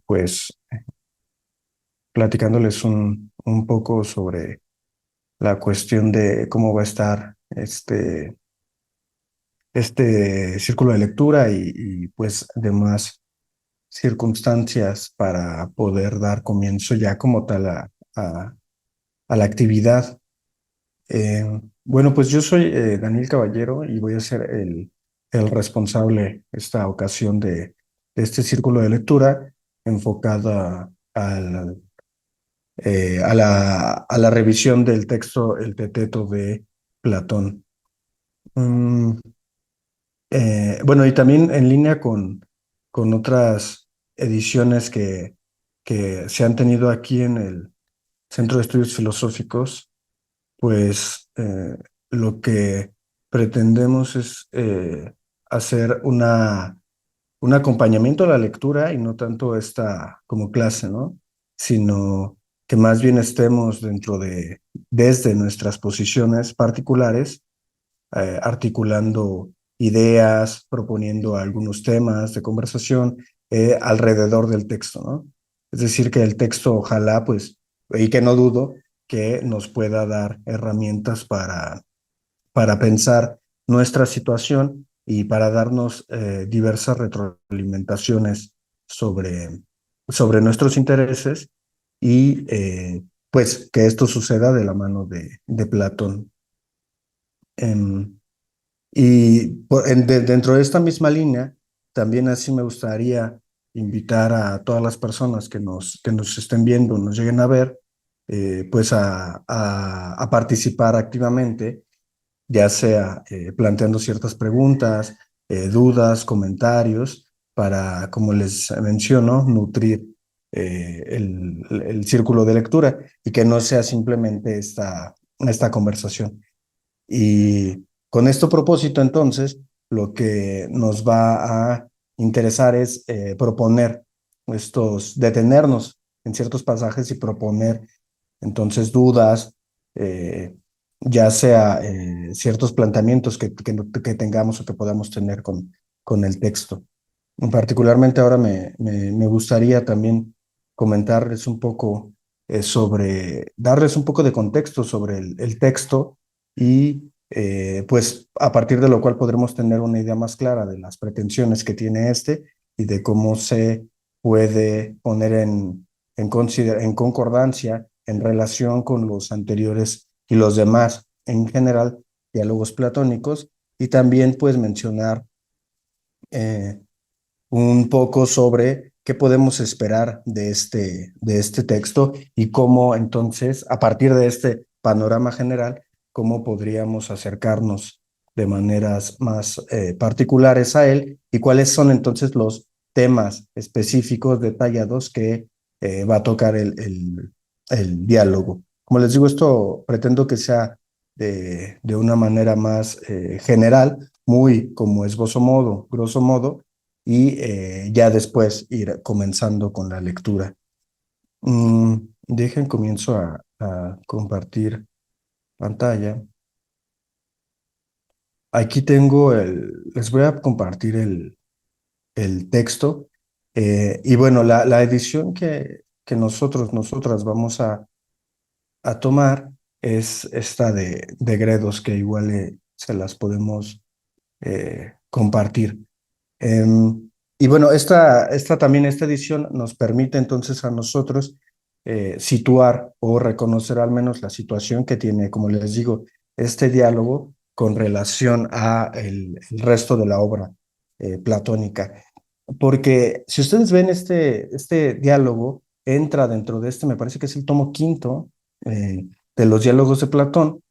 pues platicándoles un poco sobre la cuestión de cómo va a estar este círculo de lectura pues demás circunstancias para poder dar comienzo ya como tal a, a la actividad. Eh, bueno, pues yo soy Daniel Caballero y voy a ser el responsable esta ocasión de este círculo de lectura enfocada a la revisión del texto El Teteto de Platón. Mm, bueno, y también en línea con otras ediciones que se han tenido aquí en el Centro de Estudios Filosóficos, pues lo que pretendemos es hacer un acompañamiento a la lectura y no tanto esta como clase, ¿no? Sino que más bien estemos desde nuestras posiciones particulares, articulando ideas, proponiendo algunos temas de conversación alrededor del texto, ¿no? Es decir, que el texto ojalá, pues, y que no dudo, que nos pueda dar herramientas para pensar nuestra situación y para darnos diversas retroalimentaciones sobre nuestros intereses y pues que esto suceda de la mano de Platón. Em, dentro de esta misma línea, también así me gustaría invitar a todas las personas que nos estén viendo, nos lleguen a ver, pues a participar activamente, ya sea planteando ciertas preguntas, dudas, comentarios, para, como les menciono, nutrir el círculo de lectura y que no sea simplemente esta conversación. Y con este propósito, entonces, lo que nos va a interesar es proponer detenernos en ciertos pasajes y proponer entonces dudas, eh, ya sea ciertos planteamientos que tengamos o que podamos tener con el texto. Particularmente ahora me gustaría también comentarles un poco darles un poco de contexto sobre el texto y pues a partir de lo cual podremos tener una idea más clara de las pretensiones que tiene este y de cómo se puede poner en concordancia en relación con los anteriores y los demás, en general, diálogos platónicos, y también pues mencionar eh, un poco sobre qué podemos esperar de este texto y cómo entonces, a partir de este panorama general, cómo podríamos acercarnos de maneras más particulares a él y cuáles son entonces los temas específicos detallados que va a tocar el diálogo. Como les digo, esto pretendo que sea de una manera más general, muy como esbozo modo, grosso modo, y ya después ir comenzando con la lectura. Dejen comienzo a compartir pantalla. Aquí tengo les voy a compartir el texto. Y bueno, la edición que nosotras vamos a tomar es esta de Gredos, que igual se las podemos compartir. Y bueno, esta edición nos permite entonces a nosotros situar o reconocer al menos la situación que tiene, como les digo, este diálogo con relación a el resto de la obra platónica. Porque si ustedes ven este diálogo, entra dentro de me parece que es el tomo quinto de los diálogos de Platón,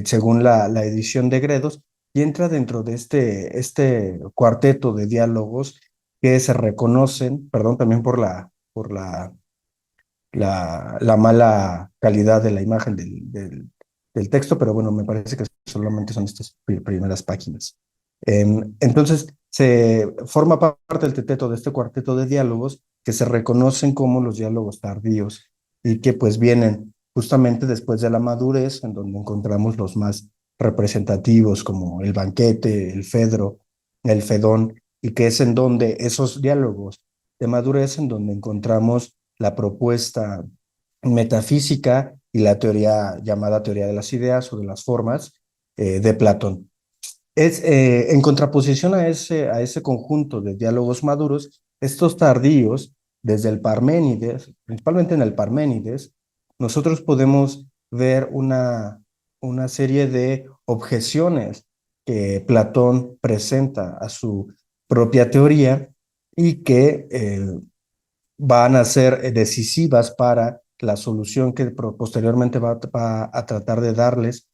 según la edición de Gredos, y entra dentro de este cuarteto de diálogos que se reconocen, perdón también por la mala calidad de la imagen del texto, pero bueno, me parece que solamente son estas primeras páginas. Entonces, se forma parte del teteto de este cuarteto de diálogos que se reconocen como los diálogos tardíos y que pues vienen justamente después de la madurez, en donde encontramos los más representativos como el banquete, el Fedro, el Fedón, y que es en donde esos diálogos de madurez en donde encontramos la propuesta metafísica y la teoría llamada teoría de las ideas o de las formas de Platón. En contraposición a ese conjunto de diálogos maduros, estos tardíos, desde el Parménides, principalmente en el Parménides, nosotros podemos ver una serie de objeciones que Platón presenta a su propia teoría y que van a ser decisivas para la solución que posteriormente va a tratar de darles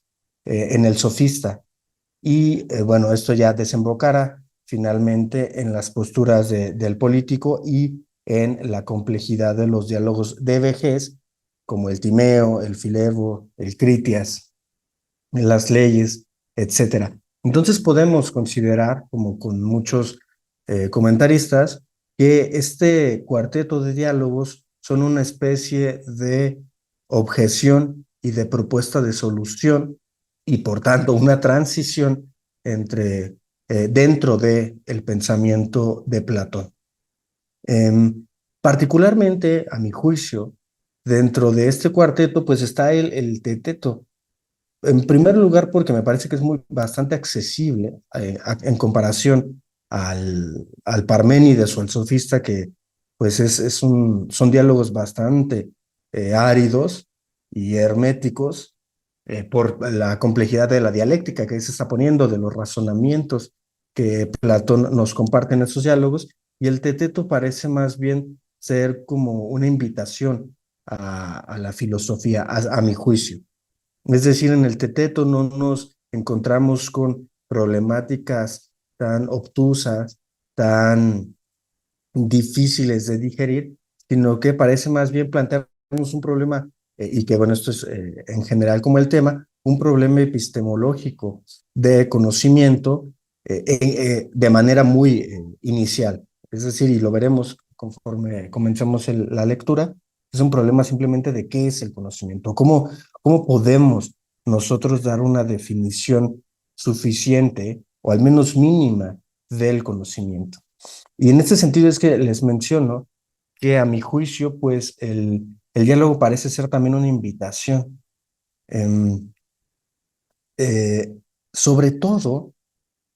en el sofista. Y bueno, esto ya desembocará finalmente en las posturas del político y en la complejidad de los diálogos de vejez, como el Timeo, el Filebo, el Critias, las leyes, etcétera. Entonces podemos considerar, como con muchos comentaristas, que este cuarteto de diálogos son una especie de objeción y de propuesta de solución y por tanto una transición dentro del pensamiento de Platón. Particularmente, a mi juicio, dentro de este cuarteto, pues está el teteto, en primer lugar, porque me parece que es bastante accesible en comparación al Parménides o al sofista, que pues son diálogos bastante áridos y herméticos por la complejidad de la dialéctica que se está poniendo, de los razonamientos que Platón nos comparte en esos diálogos, y el teteto parece más bien ser como una invitación a la filosofía, a mi juicio. Es decir, en el teteto no nos encontramos con problemáticas tan obtusas, tan difíciles de digerir, sino que parece más bien plantearnos un problema, y que bueno, esto es en general como el tema, un problema epistemológico de conocimiento de manera muy inicial. Es decir, y lo veremos conforme comencemos la lectura, es un problema simplemente de qué es el conocimiento, cómo podemos nosotros dar una definición suficiente o al menos mínima del conocimiento. Y en este sentido es que les menciono que a mi juicio, pues el diálogo parece ser también una invitación. Em, eh, Sobre todo,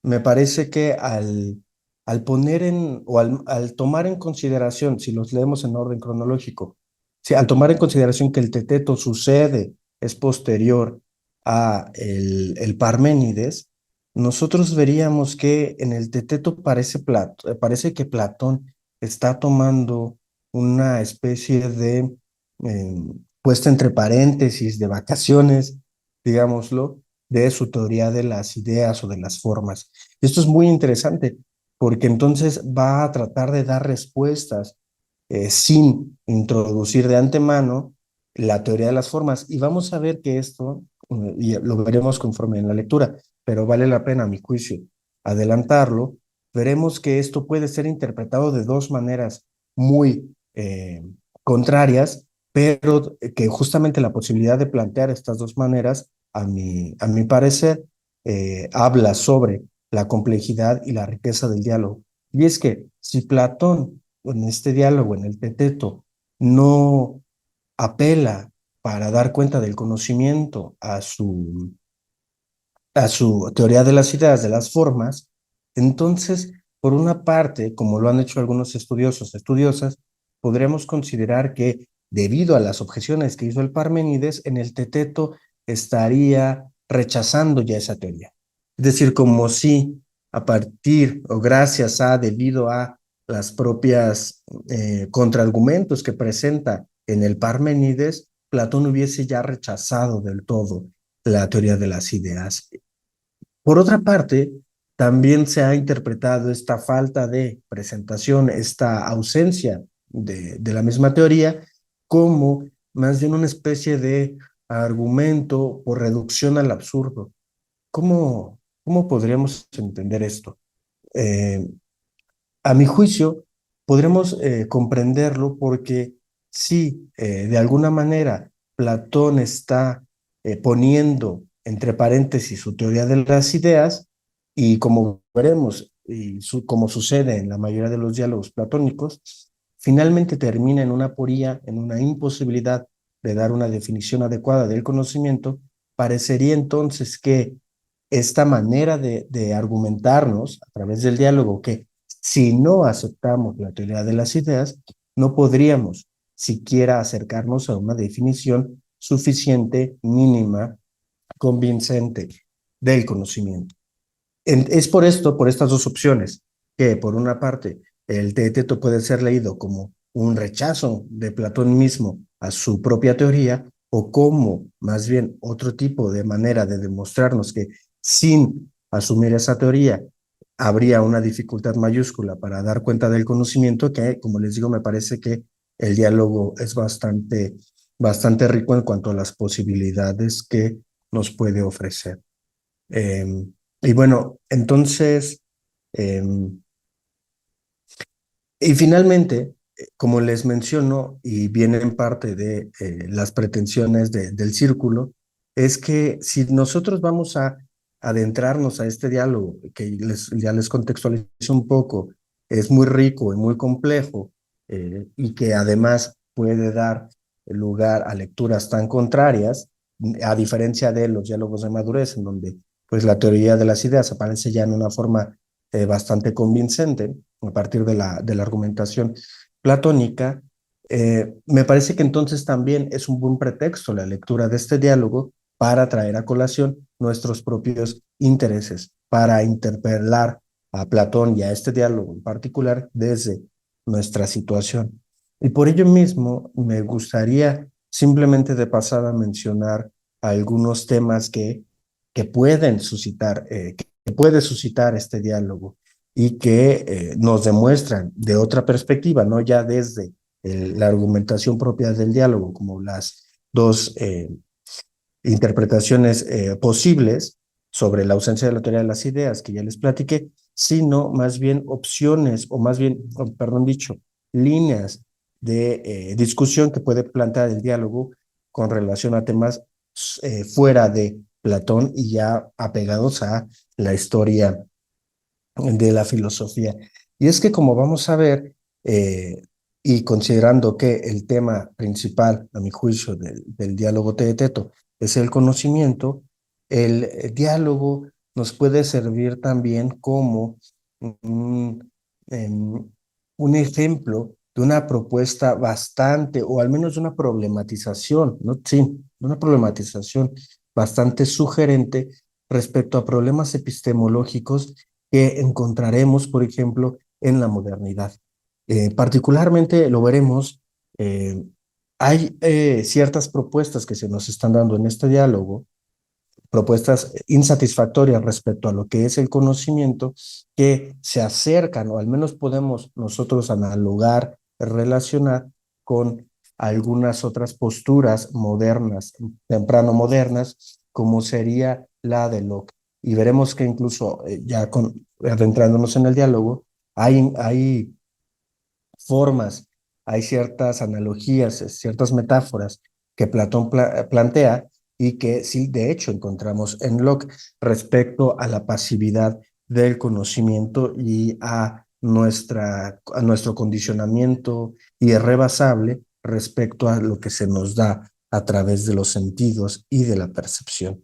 me parece que al poner o al tomar en consideración, si los leemos en orden cronológico, si al tomar en consideración que el teteto sucede, es posterior a el Parménides, nosotros veríamos que en el teteto parece que Platón está tomando una especie de puesta entre paréntesis de vacaciones, digámoslo, de su teoría de las ideas o de las formas. Esto es muy interesante porque entonces va a tratar de dar respuestas sin introducir de antemano la teoría de las formas. Y vamos a ver que esto, y lo veremos conforme en la lectura, pero vale la pena, a mi juicio, adelantarlo. Veremos que esto puede ser interpretado de dos maneras muy contrarias, pero que justamente la posibilidad de plantear estas dos maneras, a mi parecer, habla sobre la complejidad y la riqueza del diálogo. Y es que si Platón en este diálogo, en el teteto, no apela para dar cuenta del conocimiento a su teoría de las ideas, de las formas, entonces, por una parte, como lo han hecho algunos estudiosos, estudiosas, podremos considerar que debido a las objeciones que hizo el Parménides, en el Teteto estaría rechazando ya esa teoría. Es decir, como si a partir o gracias a, debido a las propias contraargumentos que presenta en el Parménides, Platón hubiese ya rechazado del todo la teoría de las ideas. Por otra parte, también se ha interpretado esta falta de presentación, esta ausencia de la misma teoría, como más bien una especie de argumento por reducción al absurdo. ¿Cómo podríamos entender esto? Eh, a mi juicio, podremos comprenderlo porque si de alguna manera Platón está poniendo entre paréntesis su teoría de las ideas, y como veremos, como sucede en la mayoría de los diálogos platónicos, finalmente termina en una aporía, en una imposibilidad de dar una definición adecuada del conocimiento, parecería entonces que esta manera de argumentarnos a través del diálogo, que si no aceptamos la teoría de las ideas, no podríamos siquiera acercarnos a una definición suficiente, mínima, convincente del conocimiento. Es por esto, por estas dos opciones, que por una parte el Teeteto puede ser leído como un rechazo de Platón mismo a su propia teoría, o como más bien otro tipo de manera de demostrarnos que sin asumir esa teoría habría una dificultad mayúscula para dar cuenta del conocimiento, que como les digo, me parece que el diálogo es bastante rico en cuanto a las posibilidades que nos puede ofrecer. Eh, y bueno, entonces, eh, y finalmente, como les menciono, y viene en parte de las pretensiones del círculo, es que si nosotros vamos a adentrarnos a este diálogo, que ya les contextualizo un poco, es muy rico y muy complejo, y que además puede dar lugar a lecturas tan contrarias, a diferencia de los diálogos de madurez, en donde pues la teoría de las ideas aparece ya en una forma bastante convincente a partir de la argumentación platónica. Me parece que entonces también es un buen pretexto la lectura de este diálogo para traer a colación nuestros propios intereses, para interpelar a Platón y a este diálogo en particular desde nuestra situación. Y por ello mismo me gustaría simplemente de pasada mencionar algunos temas que pueden suscitar, que puede suscitar este diálogo y que nos demuestran de otra perspectiva, no ya desde la argumentación propia del diálogo, como las dos interpretaciones posibles sobre la ausencia de la teoría de las ideas que ya les platiqué, sino más bien opciones o más bien, perdón dicho, líneas de discusión que puede plantear el diálogo con relación a temas fuera de Platón y ya apegados a la historia de la filosofía. Y es que como vamos a ver, y considerando que el tema principal, a mi juicio, del diálogo teeteto es el conocimiento, el diálogo nos puede servir también como un, un ejemplo de una propuesta bastante, o al menos de una problematización, ¿no? Sí, una problematización bastante sugerente respecto a problemas epistemológicos que encontraremos, por ejemplo, en la modernidad. Particularmente lo veremos, eh, hay ciertas propuestas que se nos están dando en este diálogo, propuestas insatisfactorias respecto a lo que es el conocimiento, que se acercan, o al menos podemos nosotros analogar, relacionar con algunas otras posturas modernas, temprano modernas, como sería la de Locke. Y veremos que incluso adentrándonos en el diálogo, hay formas, hay ciertas analogías, ciertas metáforas que Platón plantea y que sí, de hecho, encontramos en Locke respecto a la pasividad del conocimiento y a nuestro condicionamiento irrebasable respecto a lo que se nos da a través de los sentidos y de la percepción.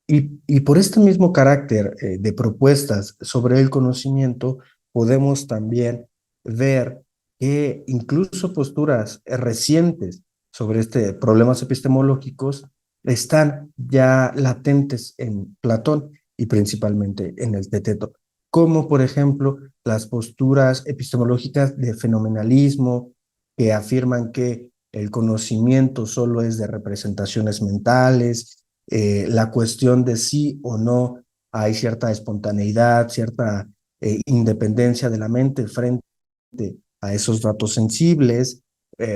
Y por este mismo carácter de propuestas sobre el conocimiento, podemos también ver que incluso posturas recientes sobre este problemas epistemológicos están ya latentes en Platón y principalmente en el Teteto, como por ejemplo las posturas epistemológicas de fenomenalismo que afirman que el conocimiento solo es de representaciones mentales, la cuestión de sí o no hay cierta espontaneidad, cierta independencia de la mente frente a esos datos sensibles,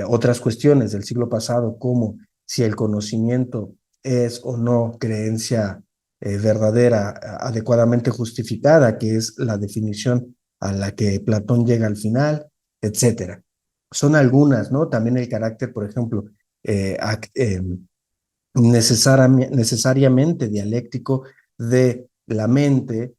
otras cuestiones del siglo pasado como si el conocimiento es o no creencia verdadera, adecuadamente justificada, que es la definición a la que Platón llega al final, etcétera. Son algunas, ¿no? También el carácter, por ejemplo, necesariamente dialéctico de la mente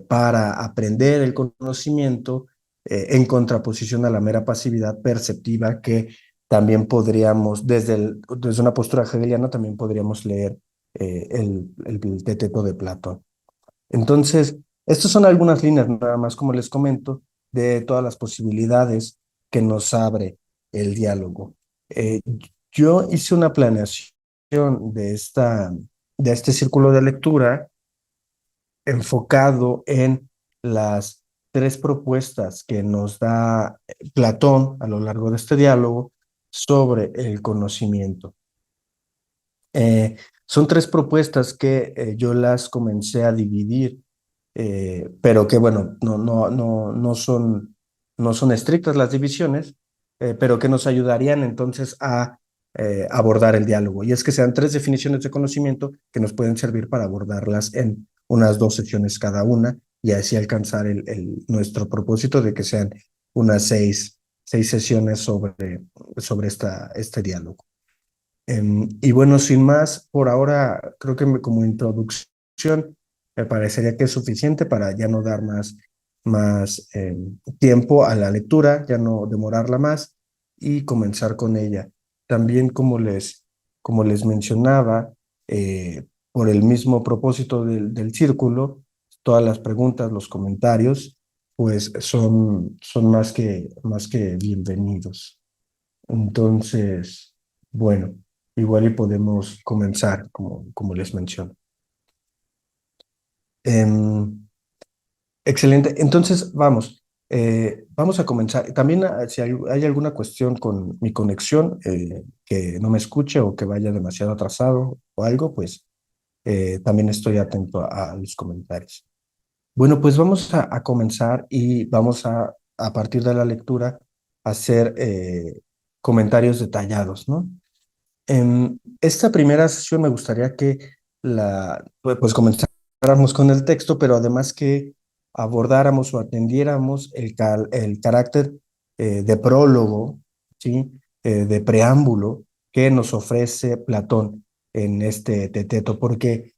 para aprender el conocimiento en contraposición a la mera pasividad perceptiva que también podríamos, desde una postura hegeliana, también podríamos leer el Teteto de Platón. Entonces, estas son algunas líneas, nada más como les comento, de todas las posibilidades que nos abre el diálogo. Eh, yo hice una planeación de este círculo de lectura enfocado en las tres propuestas que nos da Platón a lo largo de este diálogo sobre el conocimiento. Son tres propuestas que yo las comencé a dividir, pero que bueno, no son estrictas las divisiones, pero que nos ayudarían entonces a abordar el diálogo. Y es que sean tres definiciones de conocimiento que nos pueden servir para abordarlas en unas 2 sesiones cada una y así alcanzar nuestro propósito de que sean unas seis sesiones sobre este diálogo. Y bueno, sin más, por ahora creo que como introducción me parecería que es suficiente para ya no dar más tiempo a la lectura, ya no demorarla más y comenzar con ella. También como les mencionaba, por el mismo propósito del círculo, todas las preguntas, los comentarios, pues son más que bienvenidos. Entonces, bueno, igual y podemos comenzar, como les menciono. Em, Excelente. Entonces, vamos a comenzar. También si hay alguna cuestión con mi conexión, que no me escuche o que vaya demasiado atrasado o algo, pues también estoy atento a los comentarios. Bueno, pues vamos a comenzar y vamos a partir de la lectura, hacer comentarios detallados, ¿no? En esta primera sesión me gustaría que pues comenzáramos con el texto, pero además que abordáramos o atendiéramos el carácter de prólogo, ¿sí? De preámbulo que nos ofrece Platón en este teteto, porque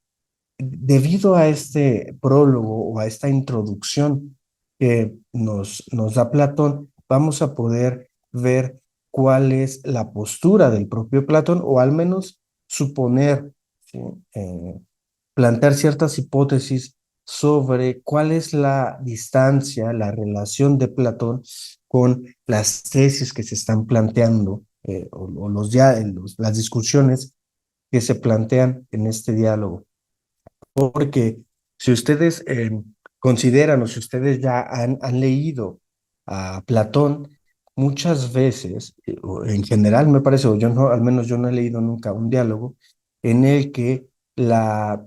debido a este prólogo o a esta introducción que nos da Platón, vamos a poder ver cuál es la postura del propio Platón, o al menos suponer, ¿sí? Plantear ciertas hipótesis sobre cuál es la distancia, la relación de Platón con las tesis que se están planteando, o las discusiones que se plantean en este diálogo. Porque si ustedes consideran o si ustedes ya han leído a Platón, muchas veces, o en general me parece, o yo no, al menos yo no he leído nunca un diálogo en el que la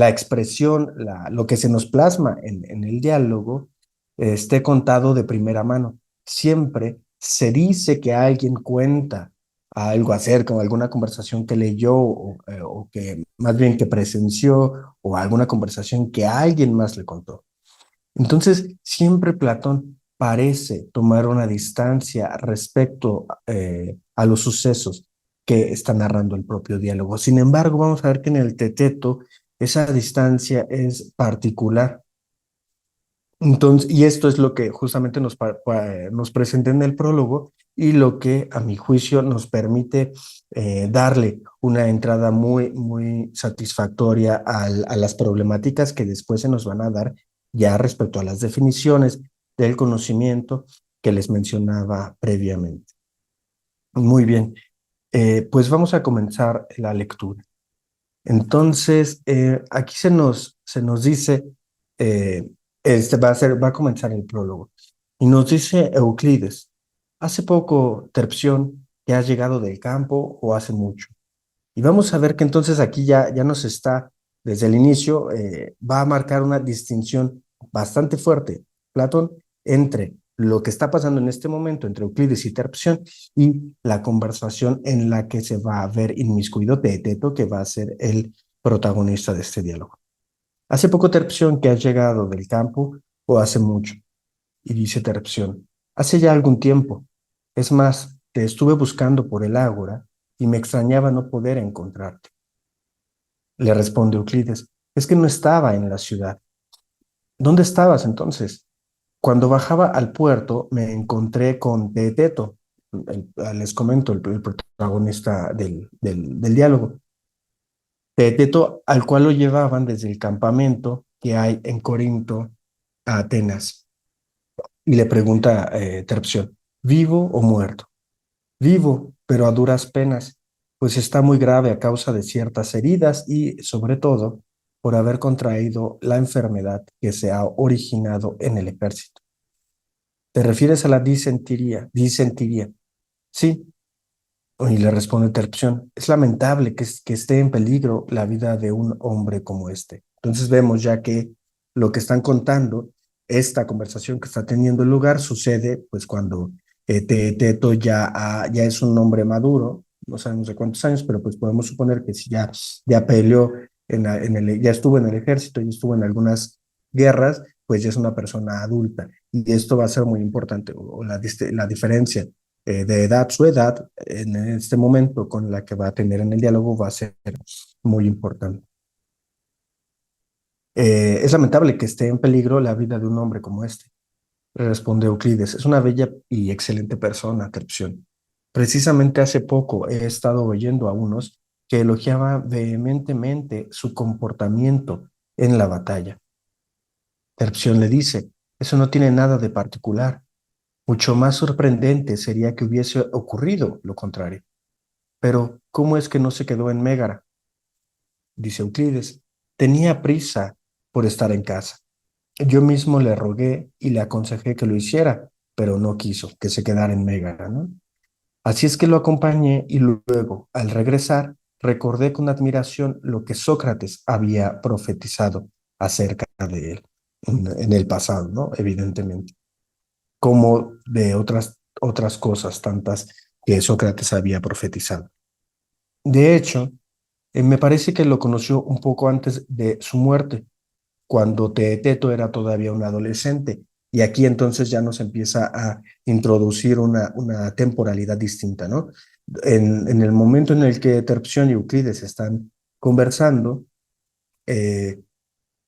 expresión, lo que se nos plasma en el diálogo, esté contado de primera mano. Siempre se dice que alguien cuenta algo acerca o alguna conversación que leyó o que más bien que presenció o alguna conversación que alguien más le contó. Entonces, siempre Platón parece tomar una distancia respecto a los sucesos que está narrando el propio diálogo. Sin embargo, vamos a ver que en el Teteto esa distancia es particular. Entonces, y esto es lo que justamente nos presenta en el prólogo y lo que a mi juicio nos permite darle una entrada muy satisfactoria a las problemáticas que después se nos van a dar ya respecto a las definiciones del conocimiento que les mencionaba previamente. Muy bien, pues vamos a comenzar la lectura. Entonces, aquí se nos dice, eh, va a comenzar el prólogo, y nos dice Euclides: hace poco, Terpsión, que has llegado del campo, o hace mucho. Y vamos a ver que entonces aquí ya nos está, desde el inicio, va a marcar una distinción bastante fuerte, Platón, entre lo que está pasando en este momento entre Euclides y Terpsión y la conversación en la que se va a ver inmiscuido Teeteto, que va a ser el protagonista de este diálogo. Hace poco, Terpsión, que has llegado del campo, o hace mucho. Y dice Terpsión: hace ya algún tiempo. Es más, te estuve buscando por el ágora y me extrañaba no poder encontrarte. Le responde Euclides: es que no estaba en la ciudad. ¿Dónde estabas entonces? Cuando bajaba al puerto me encontré con Teeteto, les comento, el protagonista del diálogo. Teeteto, al cual lo llevaban desde el campamento que hay en Corinto a Atenas. Y le pregunta Terpsión, ¿vivo o muerto? Vivo, pero a duras penas, pues está muy grave a causa de ciertas heridas y, sobre todo, por haber contraído la enfermedad que se ha originado en el ejército. ¿Te refieres a la disentería? Disentería. Sí. Y le responde Terpsión, es lamentable que esté en peligro la vida de un hombre como este. Entonces vemos ya que lo que están contando, esta conversación que está teniendo lugar, sucede pues cuando Teeteto ya es un hombre maduro, no sabemos de cuántos años, pero pues podemos suponer que si ya peleó, ya estuvo en el ejército, ya estuvo en algunas guerras, pues ya es una persona adulta. Y esto va a ser muy importante, o la diferencia de edad, su edad, en este momento con la que va a tener en el diálogo va a ser muy importante. Es lamentable que esté en peligro la vida de un hombre como este, responde Euclides. Es una bella y excelente persona, Terpsión. Precisamente hace poco he estado oyendo a unos que elogiaban vehementemente su comportamiento en la batalla. Terpsión le dice, eso no tiene nada de particular. Mucho más sorprendente sería que hubiese ocurrido lo contrario. Pero, ¿cómo es que no se quedó en Mégara? Dice Euclides. Tenía prisa por estar en casa. Yo mismo le rogué y le aconsejé que lo hiciera, pero no quiso que se quedara en Mégara, ¿no? Así es que lo acompañé y luego, al regresar, recordé con admiración lo que Sócrates había profetizado acerca de él en el pasado, ¿no? Evidentemente, como de otras cosas tantas que Sócrates había profetizado. De hecho, me parece que lo conoció un poco antes de su muerte, cuando Teeteto era todavía un adolescente. Y aquí entonces ya nos empieza a introducir una temporalidad distinta, ¿no? En el momento en el que Terpsión y Euclides están conversando, eh,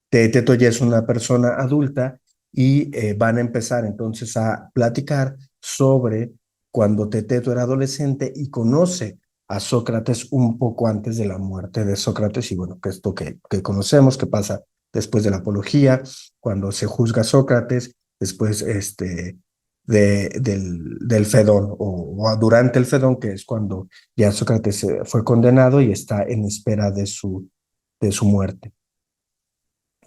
Teeteto ya es una persona adulta y van a empezar entonces a platicar sobre cuando Teeteto era adolescente y conoce a Sócrates un poco antes de la muerte de Sócrates y bueno, que esto que conocemos, que pasa después de la apología, cuando se juzga a Sócrates, después del Fedón o durante el Fedón, que es cuando ya Sócrates fue condenado y está en espera de su muerte.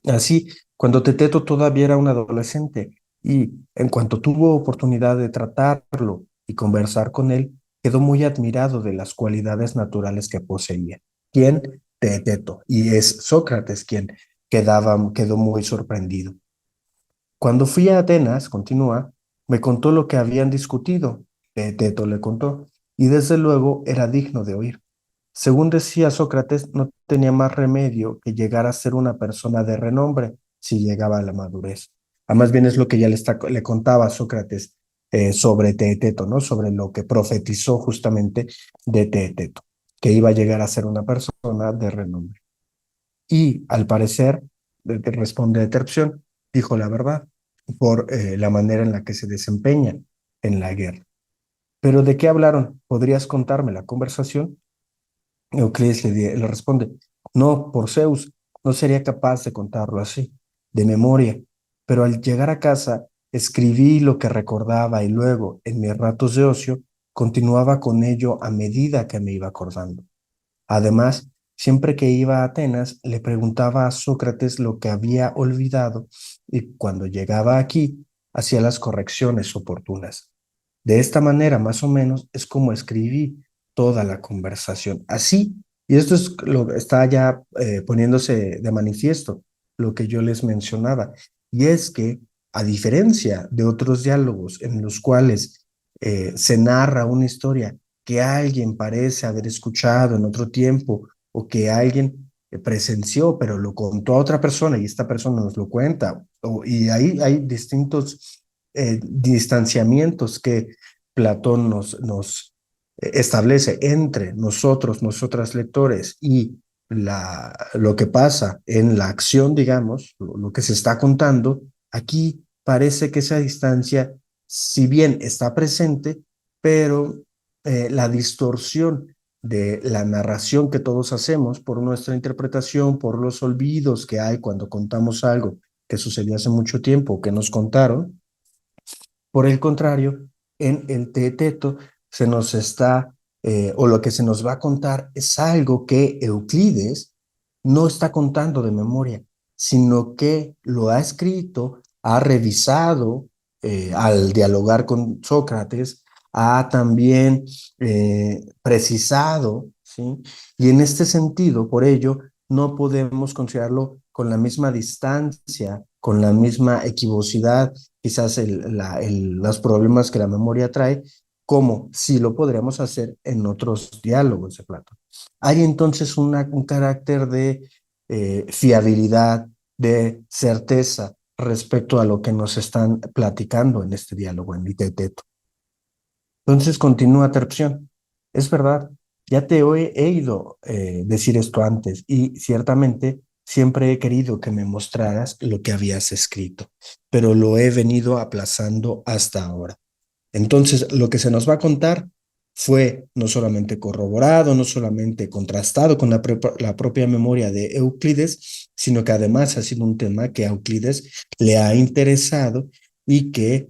Así, cuando Teteto todavía era un adolescente y en cuanto tuvo oportunidad de tratarlo y conversar con él, quedó muy admirado de las cualidades naturales que poseía. ¿Quién? Teteto. Y es Sócrates quien quedó muy sorprendido. Cuando fui a Atenas, continúa, me contó lo que habían discutido. Teteto le contó, y desde luego era digno de oír. Según decía Sócrates, no tenía más remedio que llegar a ser una persona de renombre si llegaba a la madurez. Más bien es lo que ya le contaba Sócrates sobre Teeteto, ¿no? Sobre lo que profetizó justamente de Teeteto, que iba a llegar a ser una persona de renombre. Y al parecer, responde Terpsión, dijo la verdad por la manera en la que se desempeña en la guerra. ¿Pero de qué hablaron? ¿Podrías contarme la conversación? Euclides le responde, no, por Zeus, no sería capaz de contarlo así, de memoria, pero al llegar a casa escribí lo que recordaba y luego, en mis ratos de ocio, continuaba con ello a medida que me iba acordando. Además, siempre que iba a Atenas, le preguntaba a Sócrates lo que había olvidado y cuando llegaba aquí, hacía las correcciones oportunas. De esta manera, más o menos, es como escribí toda la conversación. Así, y esto está ya poniéndose de manifiesto lo que yo les mencionaba, y es que, a diferencia de otros diálogos en los cuales se narra una historia que alguien parece haber escuchado en otro tiempo o que alguien presenció, pero lo contó a otra persona y esta persona nos lo cuenta, y ahí hay distintos distanciamientos que Platón nos establece entre nosotros, nosotras lectores y lo que pasa en la acción, digamos, lo que se está contando, aquí parece que esa distancia, si bien está presente, pero la distorsión de la narración que todos hacemos por nuestra interpretación, por los olvidos que hay cuando contamos algo que sucedió hace mucho tiempo, que nos contaron, por el contrario, en el teeteto se nos está, o lo que se nos va a contar es algo que Euclides no está contando de memoria, sino que lo ha escrito, ha revisado al dialogar con Sócrates, ha también precisado, ¿sí? Y en este sentido, por ello, no podemos considerarlo con la misma distancia, con la misma equivocidad quizás los problemas que la memoria trae, como si lo podríamos hacer en otros diálogos de Platón. Hay entonces un carácter de fiabilidad, de certeza respecto a lo que nos están platicando en este diálogo, en el teteto. Entonces continúa Terpsión. Es verdad, ya te he ido decir esto antes y ciertamente siempre he querido que me mostraras lo que habías escrito, pero lo he venido aplazando hasta ahora. Entonces, lo que se nos va a contar fue no solamente corroborado, no solamente contrastado con la propia memoria de Euclides, sino que además ha sido un tema que a Euclides le ha interesado y que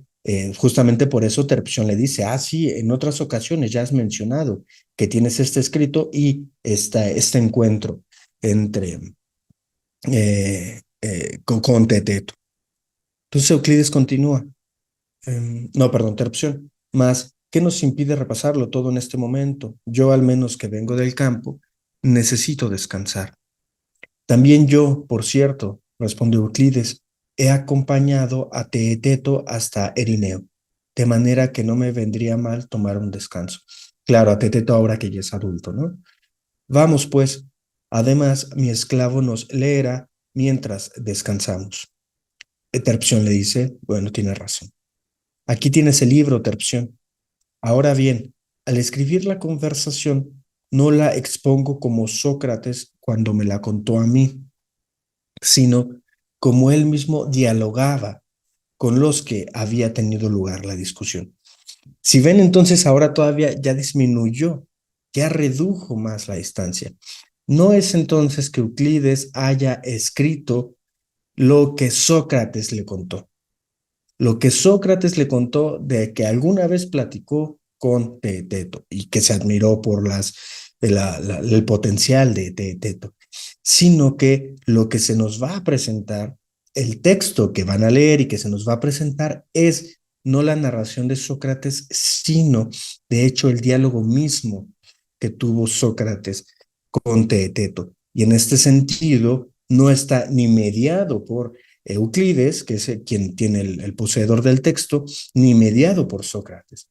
justamente por eso Terpsión le dice, sí, en otras ocasiones ya has mencionado que tienes este escrito y este encuentro entre con Teteto. Entonces Euclides continúa. No, perdón, Terpsión. Más, ¿qué nos impide repasarlo todo en este momento? Yo, al menos que vengo del campo, necesito descansar. También yo, por cierto, respondió Euclides, he acompañado a Teeteto hasta Erineo, de manera que no me vendría mal tomar un descanso. Claro, a Teeteto ahora que ya es adulto, ¿no? Vamos, pues. Además, mi esclavo nos leerá mientras descansamos. Terpsión le dice, bueno, tiene razón. Aquí tienes el libro, Terpsión. Ahora bien, al escribir la conversación, no la expongo como Sócrates cuando me la contó a mí, sino como él mismo dialogaba con los que había tenido lugar la discusión. Si ven entonces ahora todavía ya disminuyó, ya redujo más la distancia. No es entonces que Euclides haya escrito lo que Sócrates le contó. Lo que Sócrates le contó de que alguna vez platicó con Teeteto y que se admiró por el potencial de Teeteto, sino que lo que se nos va a presentar, el texto que van a leer y que se nos va a presentar es no la narración de Sócrates, sino de hecho el diálogo mismo que tuvo Sócrates con Teeteto. Y en este sentido, no está ni mediado por Euclides, que es quien tiene el poseedor del texto, ni mediado por Sócrates.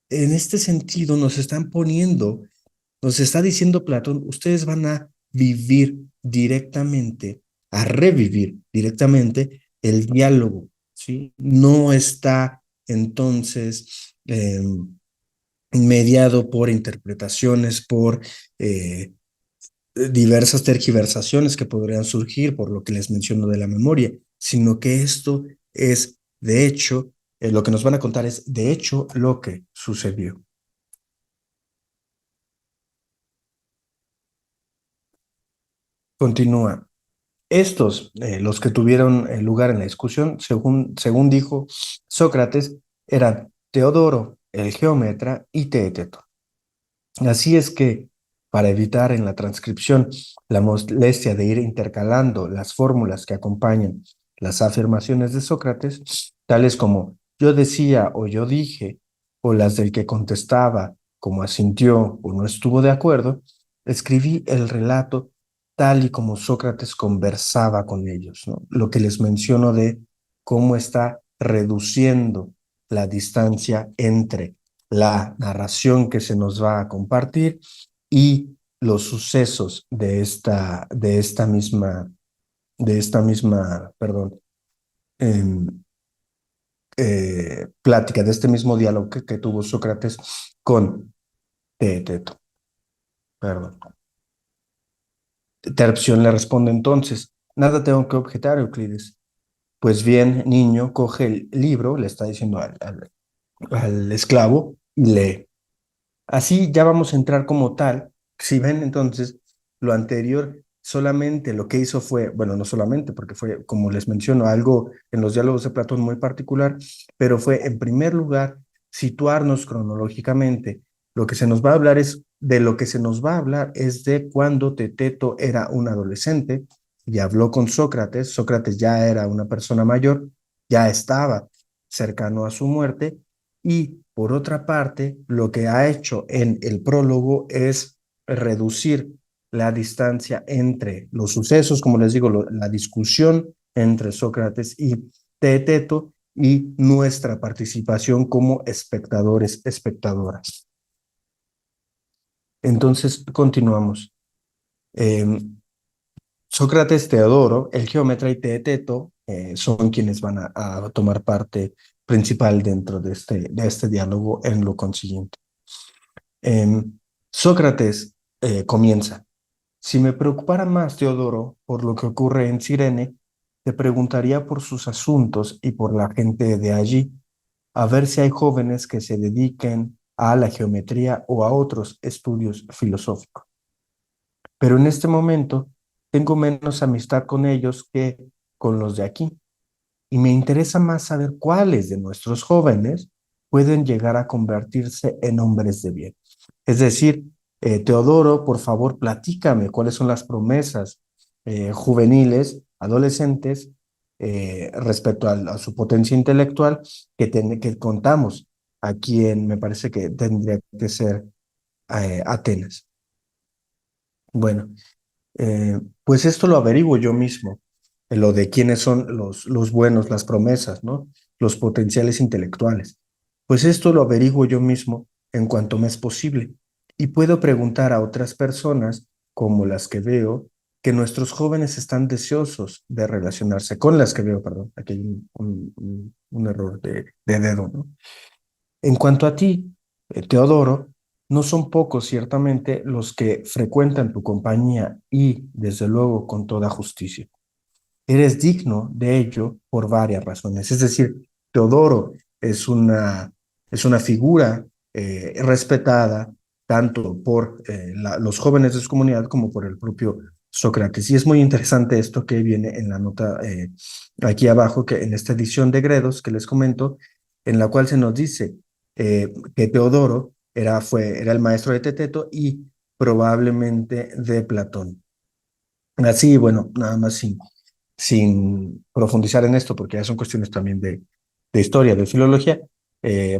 En este sentido, nos está diciendo Platón, ustedes van a vivir directamente, a revivir directamente el diálogo, ¿sí? No está entonces mediado por interpretaciones, por diversas tergiversaciones que podrían surgir por lo que les menciono de la memoria, sino que esto es, de hecho, lo que nos van a contar es, de hecho, lo que sucedió. Continúa. Estos, los que tuvieron lugar en la discusión, según dijo Sócrates, eran Teodoro, el geómetra, y Teeteto. Así es que, para evitar en la transcripción la molestia de ir intercalando las fórmulas que acompañan las afirmaciones de Sócrates, tales como yo decía o yo dije, o las del que contestaba como asintió o no estuvo de acuerdo, escribí el relato tal y como Sócrates conversaba con ellos, ¿no? Lo que les menciono de cómo está reduciendo la distancia entre la narración que se nos va a compartir y los sucesos perdón, eh, plática, de este mismo diálogo que tuvo Sócrates con Teeteto. Perdón. Terpsión le responde entonces, nada tengo que objetar, Euclides. Pues bien, niño, coge el libro, le está diciendo al esclavo, y lee. Así ya vamos a entrar como tal. Si ven entonces, lo anterior solamente lo que hizo fue, bueno, no solamente, porque fue, como les menciono, algo en los diálogos de Platón muy particular, pero fue en primer lugar situarnos cronológicamente. Lo que se nos va a hablar es, de lo que se nos va a hablar es de cuando Teteto era un adolescente y habló con Sócrates. Sócrates ya era una persona mayor, ya estaba cercano a su muerte y por otra parte, lo que ha hecho en el prólogo es reducir la distancia entre los sucesos, como les digo, la discusión entre Sócrates y Teeteto y nuestra participación como espectadores, espectadoras. Entonces, continuamos. Eh, Sócrates, Teodoro, el geómetra y Teeteto son quienes van a tomar parte principal dentro de este diálogo en lo consiguiente. Eh, Sócrates comienza. Si me preocupara más, Teodoro, por lo que ocurre en Cirene, te preguntaría por sus asuntos y por la gente de allí, a ver si hay jóvenes que se dediquen a la geometría o a otros estudios filosóficos. Pero en este momento tengo menos amistad con ellos que con los de aquí, y me interesa más saber cuáles de nuestros jóvenes pueden llegar a convertirse en hombres de bien. Es decir, Teodoro, por favor, platícame cuáles son las promesas juveniles, adolescentes, respecto a su potencia intelectual que contamos a quien me parece que tendría que ser Atenas. Bueno, pues esto lo averiguo yo mismo, lo de quiénes son los buenos, las promesas, ¿no? Los potenciales intelectuales. Pues esto lo averiguo yo mismo en cuanto me es posible y puedo preguntar a otras personas, como las que veo, que nuestros jóvenes están deseosos de relacionarse con las que veo, perdón, aquí hay un error de dedo, ¿no? En cuanto a ti, Teodoro, no son pocos ciertamente los que frecuentan tu compañía y, desde luego, con toda justicia. Eres digno de ello por varias razones. Es decir, Teodoro es una figura respetada tanto por los jóvenes de su comunidad como por el propio Sócrates. Y es muy interesante esto que viene en la nota aquí abajo, que en esta edición de Gredos que les comento, en la cual se nos dice que Teodoro era el maestro de Teteto y probablemente de Platón. Así, bueno, nada más sin profundizar en esto, porque ya son cuestiones también de historia, de filología,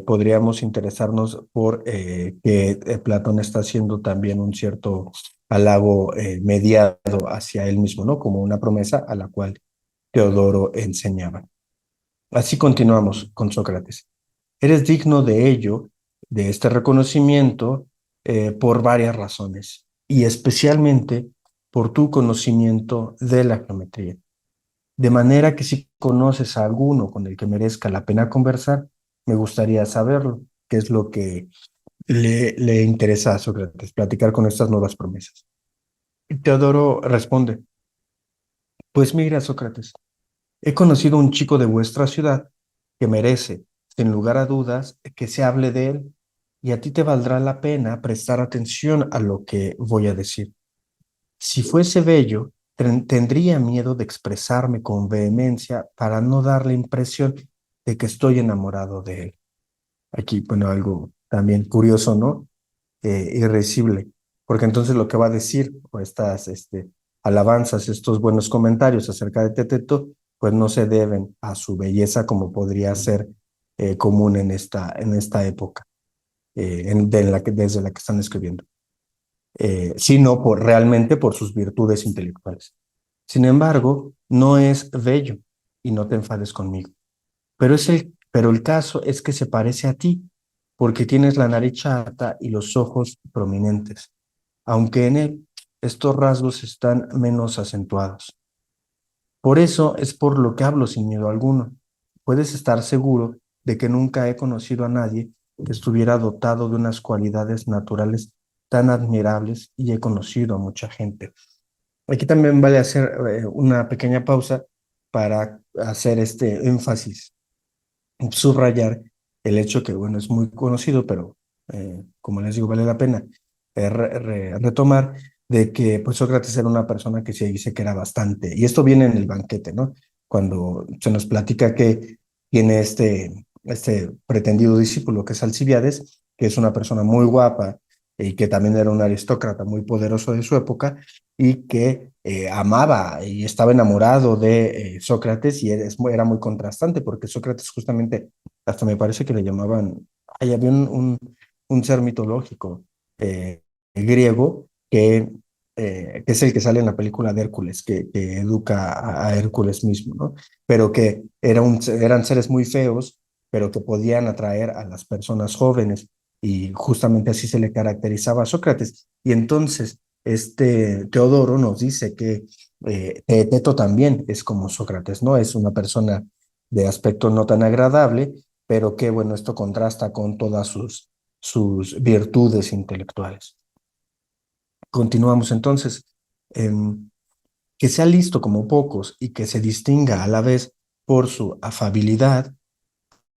podríamos interesarnos por que Platón está haciendo también un cierto halago mediado hacia él mismo, ¿no? Como una promesa a la cual Teodoro enseñaba. Así continuamos con Sócrates. Eres digno de ello, de este reconocimiento, por varias razones, y especialmente por tu conocimiento de la geometría. De manera que si conoces a alguno con el que merezca la pena conversar, me gustaría saberlo, qué es lo que le interesa a Sócrates, platicar con estas nuevas promesas. Y Teodoro responde, pues mira, Sócrates, he conocido un chico de vuestra ciudad que merece, sin lugar a dudas, que se hable de él, y a ti te valdrá la pena prestar atención a lo que voy a decir. Si fuese bello, tendría miedo de expresarme con vehemencia para no dar la impresión de que estoy enamorado de él. Aquí, bueno, algo también curioso, ¿no? Irrecible, porque entonces lo que va a decir, o estas alabanzas, estos buenos comentarios acerca de Teteto, pues no se deben a su belleza como podría ser común en esta época, desde la que están escribiendo, sino realmente por sus virtudes intelectuales. Sin embargo, no es bello, y no te enfades conmigo. Pero el caso es que se parece a ti, porque tienes la nariz chata y los ojos prominentes, aunque en él estos rasgos están menos acentuados. Por eso es por lo que hablo sin miedo alguno. Puedes estar seguro de que nunca he conocido a nadie que estuviera dotado de unas cualidades naturales tan admirables y he conocido a mucha gente. Aquí también vale hacer una pequeña pausa para hacer este énfasis, subrayar el hecho que, bueno, es muy conocido, pero como les digo, vale la pena retomar de que pues Sócrates era una persona que se dice que era bastante, y esto viene en el banquete, ¿no? Cuando se nos platica que tiene este pretendido discípulo que es Alcibiades, que es una persona muy guapa y que también era un aristócrata muy poderoso de su época y que amaba y estaba enamorado de Sócrates, y era muy contrastante porque Sócrates justamente, hasta me parece que le llamaban, ahí había un ser mitológico griego que es el que sale en la película de Hércules, que educa a Hércules mismo, ¿no? Pero que eran seres muy feos, pero que podían atraer a las personas jóvenes, y justamente así se le caracterizaba a Sócrates. Y entonces, este Teodoro nos dice que Teeteto también es como Sócrates, ¿no? Es una persona de aspecto no tan agradable, pero que, bueno, esto contrasta con todas sus virtudes intelectuales. Continuamos entonces. Que sea listo como pocos y que se distinga a la vez por su afabilidad,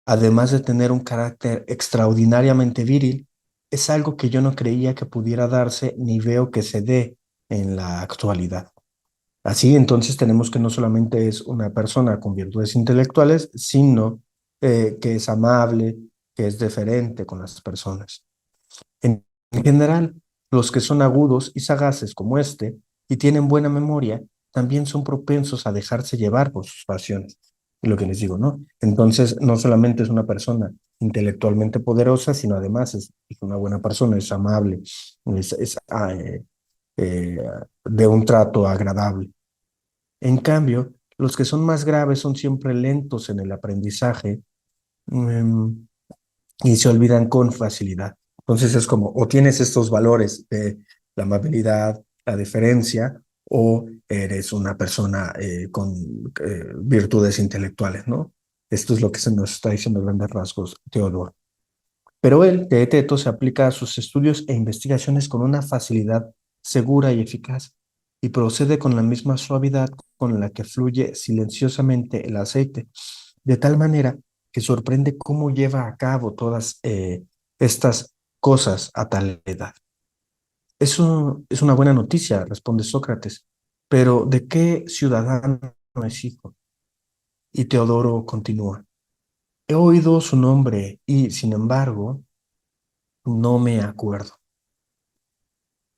además de tener un carácter extraordinariamente viril, es algo que yo no creía que pudiera darse ni veo que se dé en la actualidad. Así, entonces tenemos que no solamente es una persona con virtudes intelectuales, sino que es amable, que es deferente con las personas. En general, los que son agudos y sagaces como este y tienen buena memoria, también son propensos a dejarse llevar por sus pasiones. Es lo que les digo, ¿no? Entonces, no solamente es una persona intelectualmente poderosa, sino además es una buena persona, es amable, es de un trato agradable. En cambio, los que son más graves son siempre lentos en el aprendizaje, em, y se olvidan con facilidad. Entonces es como, o tienes estos valores de la amabilidad, la deferencia, o eres una persona con virtudes intelectuales, ¿no? Esto es lo que se nos está diciendo en grandes rasgos Teodoro. Pero él, Teeteto, se aplica a sus estudios e investigaciones con una facilidad segura y eficaz, y procede con la misma suavidad con la que fluye silenciosamente el aceite, de tal manera que sorprende cómo lleva a cabo todas estas cosas a tal edad. Eso es una buena noticia, responde Sócrates, pero ¿de qué ciudadano es hijo? Y Teodoro continúa. He oído su nombre y, sin embargo, no me acuerdo.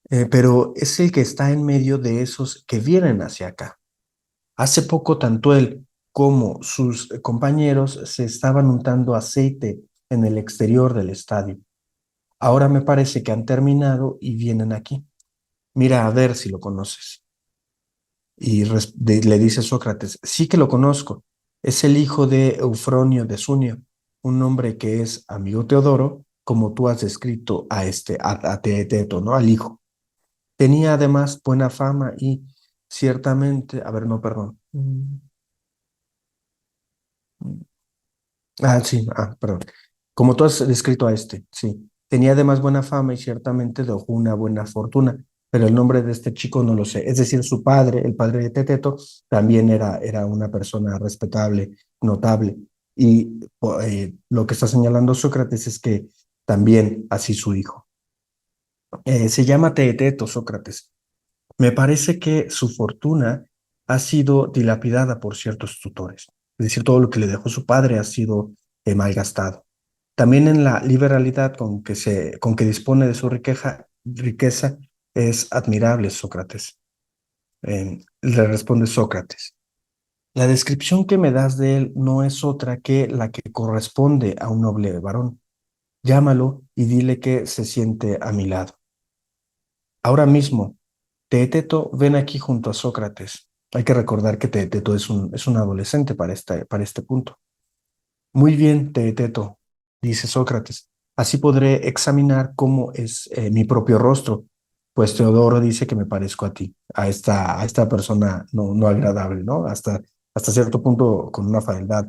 Pero es el que está en medio de esos que vienen hacia acá. Hace poco, tanto él como sus compañeros se estaban untando aceite en el exterior del estadio. Ahora me parece que han terminado y vienen aquí. Mira a ver si lo conoces. Y le dice Sócrates, sí que lo conozco. Es el hijo de Eufronio de Sunio, un hombre que es amigo Teodoro, como tú has descrito a Teeteto, ¿no? Al hijo. Tenía además buena fama y ciertamente, a ver, no, perdón. Sí, perdón. Como tú has descrito a sí. Tenía además buena fama y ciertamente dejó una buena fortuna, pero el nombre de este chico no lo sé. Es decir, su padre, el padre de Teteto, también era una persona respetable, notable. Y lo que está señalando Sócrates es que también así su hijo. Se llama Teeteto Sócrates. Me parece que su fortuna ha sido dilapidada por ciertos tutores. Es decir, todo lo que le dejó su padre ha sido malgastado. También en la liberalidad con que dispone de su riqueza es admirable, Sócrates. Le responde Sócrates. La descripción que me das de él no es otra que la que corresponde a un noble varón. Llámalo y dile que se siente a mi lado. Ahora mismo, Teeteto, ven aquí junto a Sócrates. Hay que recordar que Teeteto es un adolescente para este punto. Muy bien, Teeteto, dice Sócrates. Así podré examinar cómo es mi propio rostro, pues Teodoro dice que me parezco a ti, a esta persona no agradable, ¿no? Hasta cierto punto con una fealdad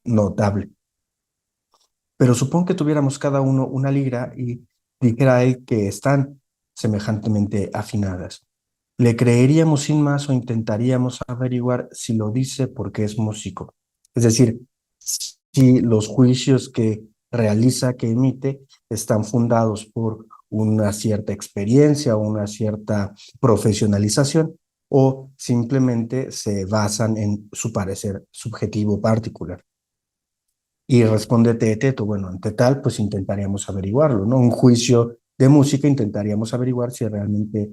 notable. Pero supón que tuviéramos cada uno una lira y dijera a él que están semejantemente afinadas. ¿Le creeríamos sin más o intentaríamos averiguar si lo dice porque es músico? Es decir, si los juicios que realiza, que emite, están fundados por una cierta experiencia o una cierta profesionalización, o simplemente se basan en su parecer subjetivo particular. Y responde Teeteto, bueno, ante tal, pues intentaríamos averiguarlo, ¿no? Un juicio de música intentaríamos averiguar si realmente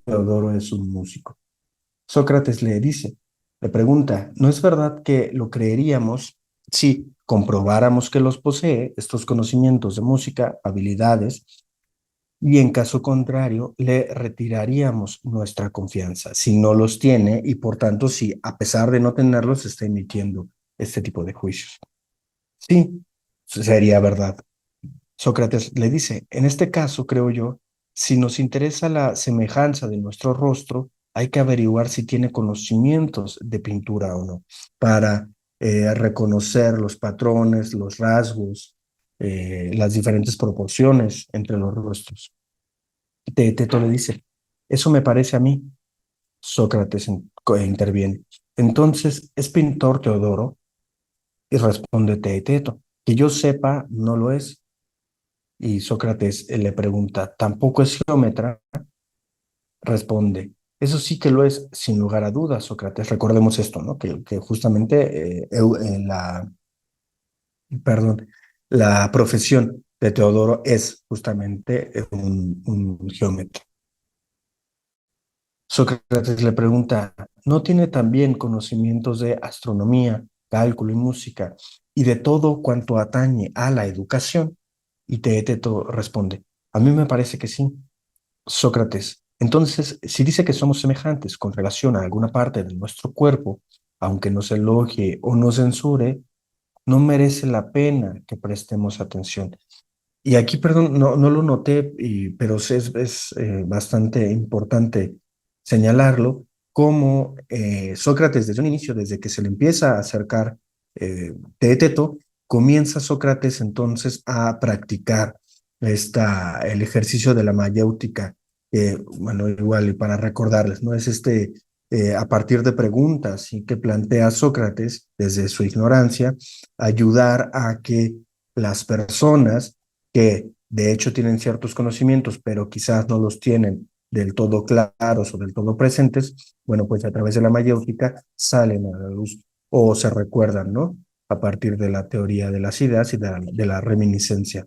Teodoro es un músico. Sócrates le dice, le pregunta, ¿no es verdad que lo creeríamos si comprobáramos que los posee, estos conocimientos de música, habilidades, y en caso contrario, le retiraríamos nuestra confianza si no los tiene y por tanto si a pesar de no tenerlos está emitiendo este tipo de juicios? Sí, sería verdad. Sócrates le dice, en este caso, creo yo, si nos interesa la semejanza de nuestro rostro, hay que averiguar si tiene conocimientos de pintura o no, para reconocer los patrones, los rasgos, las diferentes proporciones entre los rostros. Teeteto le dice, eso me parece a mí. Sócrates interviene. Entonces, ¿es pintor Teodoro? Y responde Teeteto, que yo sepa, no lo es. Y Sócrates le pregunta, ¿tampoco es geómetra? Responde, eso sí que lo es, sin lugar a dudas, Sócrates. Recordemos esto, ¿no? Que justamente perdón, la profesión de Teodoro es justamente un geómetra. Sócrates le pregunta, ¿no tiene también conocimientos de astronomía, cálculo y música y de todo cuanto atañe a la educación? Y Teeteto responde, a mí me parece que sí. Sócrates, entonces, si dice que somos semejantes con relación a alguna parte de nuestro cuerpo, aunque nos elogie o nos censure, no merece la pena que prestemos atención. Y aquí, perdón, no lo noté, pero sí es bastante importante señalarlo, como Sócrates desde un inicio, desde que se le empieza a acercar Teeteto, comienza Sócrates entonces a practicar el ejercicio de la mayéutica, bueno, igual y para recordarles, ¿no? Es a partir de preguntas y que plantea Sócrates desde su ignorancia, ayudar a que las personas que de hecho tienen ciertos conocimientos, pero quizás no los tienen del todo claros o del todo presentes, bueno, pues a través de la mayéutica salen a la luz o se recuerdan, ¿no? A partir de la teoría de las ideas y de la reminiscencia.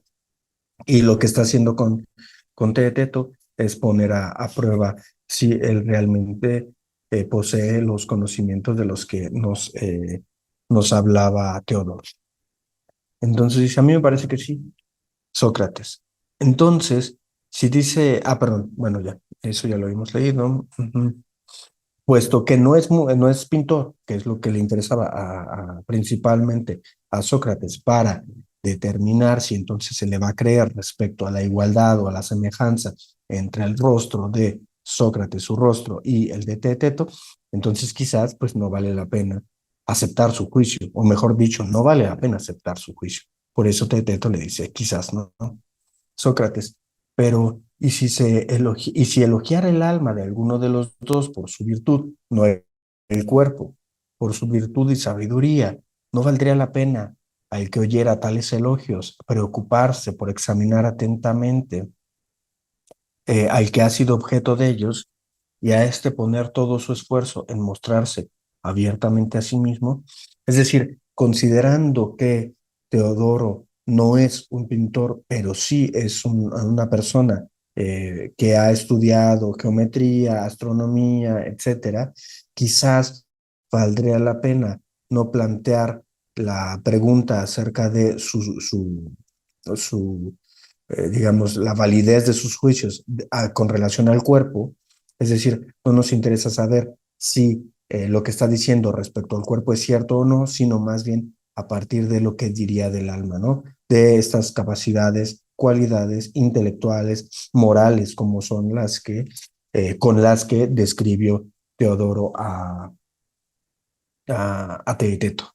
Y lo que está haciendo con Teeteto es poner a prueba si él realmente posee los conocimientos de los que nos hablaba Teodoro. Entonces dice, a mí me parece que sí, Sócrates. Entonces, si dice, perdón, bueno, ya, eso ya lo hemos leído. Puesto que no es pintor, que es lo que le interesaba principalmente a Sócrates para determinar si entonces se le va a creer respecto a la igualdad o a la semejanza entre el rostro de Sócrates, su rostro, y el de Teeteto, entonces quizás pues no vale la pena aceptar su juicio, o mejor dicho, no vale la pena aceptar su juicio. Por eso Teeteto le dice, quizás no, ¿no? Sócrates, pero ¿y si elogiara el alma de alguno de los dos por su virtud, no el cuerpo, por su virtud y sabiduría, no valdría la pena al que oyera tales elogios preocuparse por examinar atentamente al que ha sido objeto de ellos y a este poner todo su esfuerzo en mostrarse abiertamente a sí mismo? Es decir, considerando que Teodoro no es un pintor, pero sí es una persona que ha estudiado geometría, astronomía, etcétera, quizás valdría la pena no plantear la pregunta acerca de su digamos, la validez de sus juicios con relación al cuerpo. Es decir, no nos interesa saber si lo que está diciendo respecto al cuerpo es cierto o no, sino más bien a partir de lo que diría del alma, ¿no? De estas capacidades, cualidades intelectuales, morales, como son con las que describió Teodoro a Teeteto.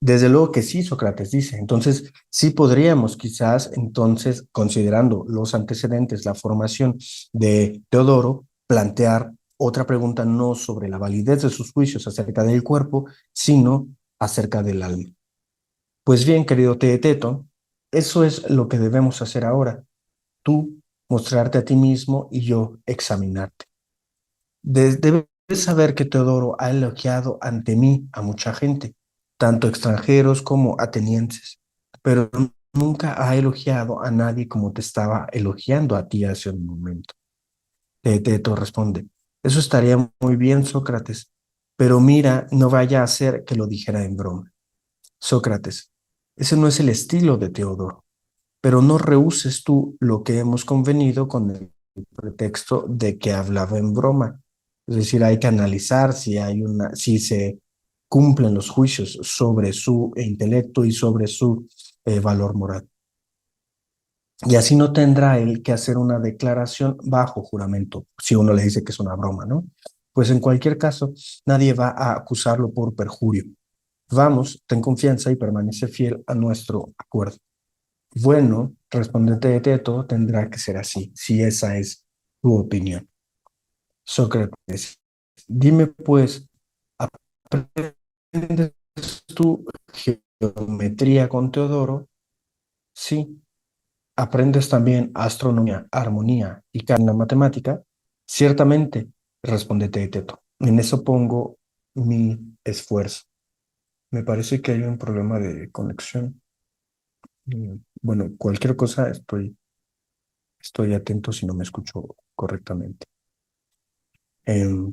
Desde luego que sí, Sócrates dice. Entonces, sí podríamos quizás, entonces, considerando los antecedentes, la formación de Teodoro, plantear otra pregunta no sobre la validez de sus juicios acerca del cuerpo, sino acerca del alma. Pues bien, querido Teeteto, eso es lo que debemos hacer ahora. Tú mostrarte a ti mismo y yo examinarte. Debes saber que Teodoro ha elogiado ante mí a mucha gente, tanto extranjeros como atenienses, pero nunca ha elogiado a nadie como te estaba elogiando a ti hace un momento. Teeteto responde, eso estaría muy bien, Sócrates, pero mira, no vaya a ser que lo dijera en broma. Sócrates, ese no es el estilo de Teodoro, pero no rehuses tú lo que hemos convenido con el pretexto de que hablaba en broma. Es decir, hay que analizar si se cumplen los juicios sobre su intelecto y sobre su valor moral. Y así no tendrá él que hacer una declaración bajo juramento, si uno le dice que es una broma, ¿no? Pues en cualquier caso, nadie va a acusarlo por perjurio. Vamos, ten confianza y permanece fiel a nuestro acuerdo. Bueno, respondente Teto, tendrá que ser así, si esa es tu opinión. Sócrates, dime pues, ¿aprendes tú geometría con Teodoro? Sí. ¿Aprendes también astronomía, armonía y la matemática? Ciertamente, responde Teeteto. En eso pongo mi esfuerzo. Me parece que hay un problema de conexión. Bueno, cualquier cosa estoy atento si no me escucho correctamente.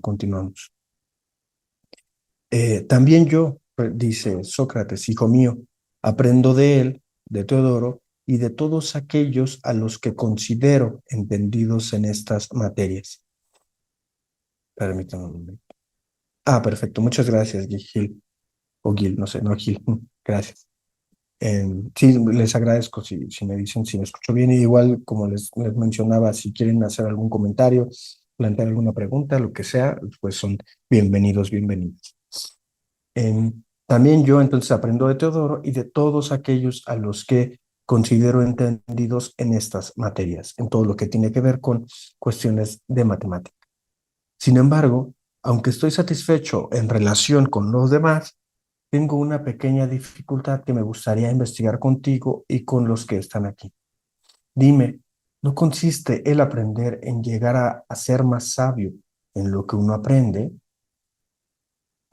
Continuamos. También yo, dice Sócrates, hijo mío, aprendo de él, de Teodoro, y de todos aquellos a los que considero entendidos en estas materias. Permítame un momento. Ah, perfecto. Muchas gracias, Gil. O Gil, no sé, no Gil. Gracias. Sí, les agradezco si me dicen si me escucho bien. Y igual, como les mencionaba, si quieren hacer algún comentario, plantear alguna pregunta, lo que sea, pues son bienvenidos, bienvenidos. También yo entonces aprendo de Teodoro y de todos aquellos a los que considero entendidos en estas materias, en todo lo que tiene que ver con cuestiones de matemática. Sin embargo, aunque estoy satisfecho en relación con los demás, tengo una pequeña dificultad que me gustaría investigar contigo y con los que están aquí. Dime, ¿no consiste el aprender en llegar a ser más sabio en lo que uno aprende?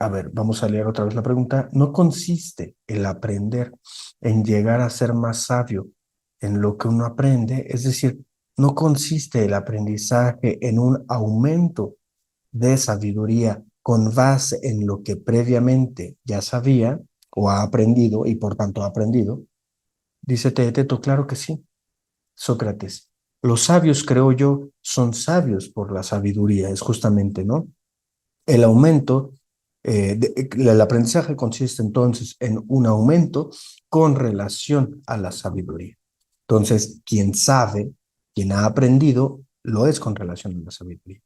A ver, vamos a leer otra vez la pregunta. ¿No consiste el aprender en llegar a ser más sabio en lo que uno aprende? Es decir, ¿no consiste el aprendizaje en un aumento de sabiduría con base en lo que previamente ya sabía o ha aprendido y por tanto ha aprendido? Dice Teeteto, claro que sí. Sócrates, los sabios, creo yo, son sabios por la sabiduría, es justamente, ¿no? El aumento, el aprendizaje consiste entonces en un aumento con relación a la sabiduría. Entonces, quien sabe, quien ha aprendido, lo es con relación a la sabiduría.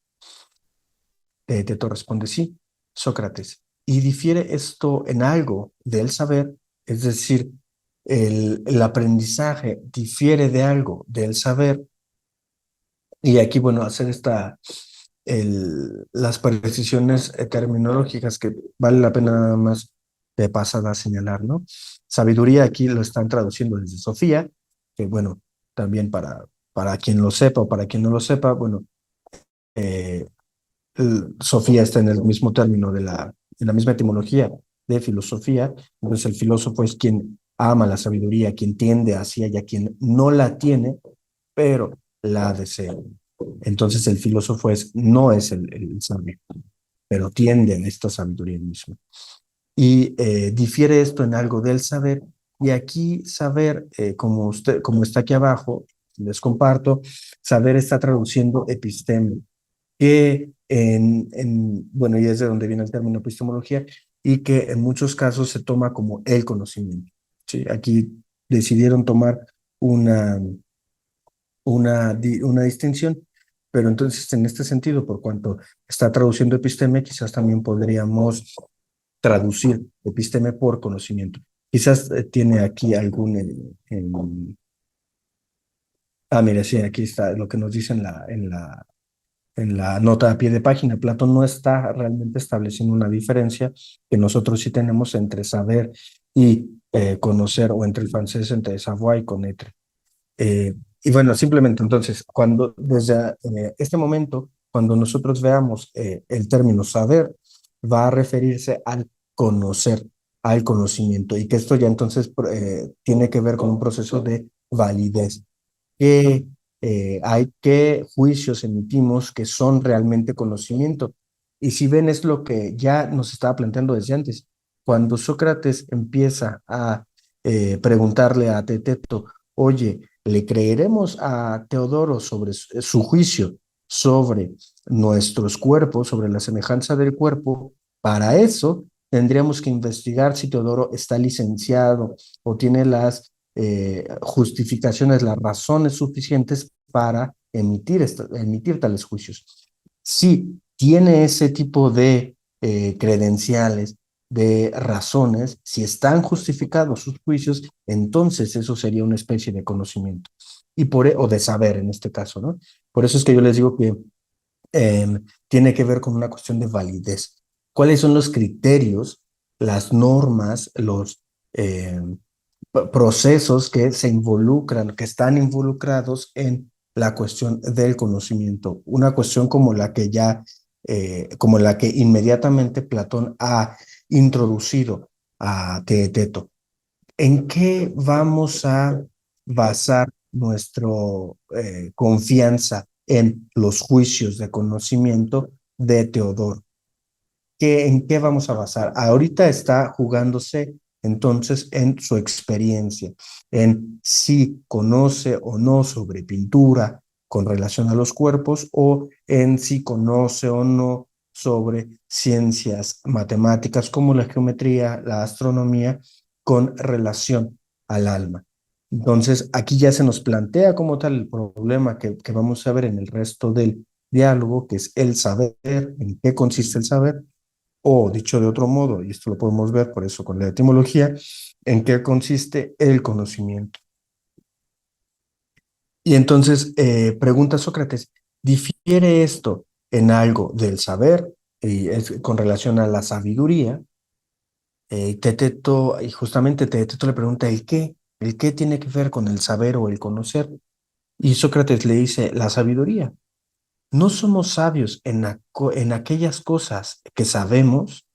Teto responde sí, Sócrates. ¿Y difiere esto en algo del saber? Es decir, el aprendizaje difiere de algo del saber. Y aquí, bueno, hacer las precisiones terminológicas que vale la pena nada más de pasada señalar, ¿no? Sabiduría aquí lo están traduciendo desde Sofía, que bueno, también para quien lo sepa o para quien no lo sepa, bueno, eh, Sofía está en el mismo término en la misma etimología de filosofía, entonces el filósofo es quien ama la sabiduría, quien tiende hacia ella, quien no la tiene, pero la desea. Entonces el filósofo no es el sabio, pero tiende a esta sabiduría misma. Y difiere esto en algo del saber, y aquí saber, como está aquí abajo, les comparto, saber está traduciendo episteme, que bueno, y es de donde viene el término epistemología, y que en muchos casos se toma como el conocimiento. ¿Sí? Aquí decidieron tomar una, una distinción, pero entonces en este sentido, por cuanto está traduciendo episteme, quizás también podríamos traducir episteme por conocimiento. Quizás tiene aquí algún... mira, sí, aquí está lo que nos dice en en la nota a pie de página. Platón no está realmente estableciendo una diferencia que nosotros sí tenemos entre saber y conocer, o entre el francés, entre savoir y connaître. Y bueno, simplemente entonces, cuando desde este momento, cuando nosotros veamos el término saber, va a referirse al conocer, al conocimiento, y que esto ya entonces tiene que ver con un proceso de validez. ¿Qué qué juicios emitimos que son realmente conocimiento? Y si ven, es lo que ya nos estaba planteando desde antes. Cuando Sócrates empieza a preguntarle a Teteto, oye, ¿le creeremos a Teodoro sobre su juicio sobre nuestros cuerpos, sobre la semejanza del cuerpo? Para eso tendríamos que investigar si Teodoro está licenciado o tiene las justificaciones, las razones suficientes para emitir tales juicios. Si tiene ese tipo de credenciales, de razones, si están justificados sus juicios, entonces eso sería una especie de conocimiento o de saber en este caso, ¿no? Por eso es que yo les digo que tiene que ver con una cuestión de validez. ¿Cuáles son los criterios, las normas, los procesos que se involucran, que están involucrados en la cuestión del conocimiento? Una cuestión como la que como la que inmediatamente Platón ha introducido a Teeteto. ¿En qué vamos a basar nuestra confianza en los juicios de conocimiento de Teodoro? ¿En qué vamos a basar? Ahorita está jugándose entonces en su experiencia, en si conoce o no sobre pintura con relación a los cuerpos, o en si conoce o no sobre ciencias matemáticas como la geometría, la astronomía, con relación al alma. Entonces, aquí ya se nos plantea como tal el problema que vamos a ver en el resto del diálogo, que es el saber, en qué consiste el saber, o dicho de otro modo, y esto lo podemos ver por eso con la etimología, en qué consiste el conocimiento. Y entonces pregunta Sócrates, ¿difiere esto en algo del saber y es con relación a la sabiduría? Y justamente Teteto le pregunta, ¿el qué? ¿El qué tiene que ver con el saber o el conocer? Y Sócrates le dice, la sabiduría. No somos sabios en aquellas cosas que sabemos.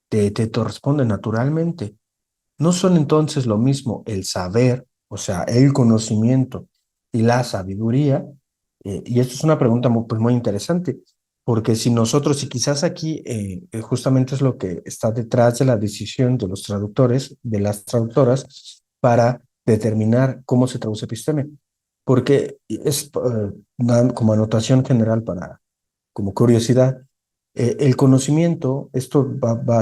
Teteto responde naturalmente. ¿No son entonces lo mismo el saber, o sea, el conocimiento, y la sabiduría? Y esto es una pregunta pues muy interesante, porque si nosotros, y quizás aquí justamente es lo que está detrás de la decisión de los traductores, de las traductoras, para determinar cómo se traduce episteme, porque es como anotación general como curiosidad, el conocimiento, esto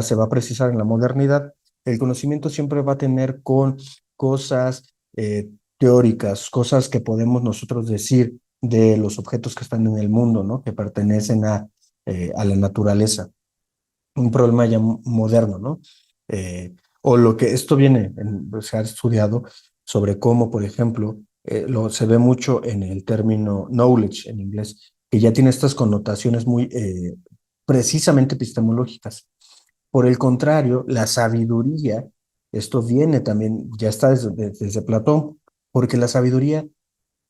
se va a precisar en la modernidad, el conocimiento siempre va a tener con cosas teóricas, cosas que podemos nosotros decir de los objetos que están en el mundo, ¿no? Que pertenecen a la naturaleza. Un problema ya moderno, ¿no? O lo que esto se ha estudiado sobre cómo, por ejemplo, se ve mucho en el término knowledge en inglés, que ya tiene estas connotaciones muy precisamente epistemológicas. Por el contrario, la sabiduría, esto viene también, ya está desde Platón, porque la sabiduría,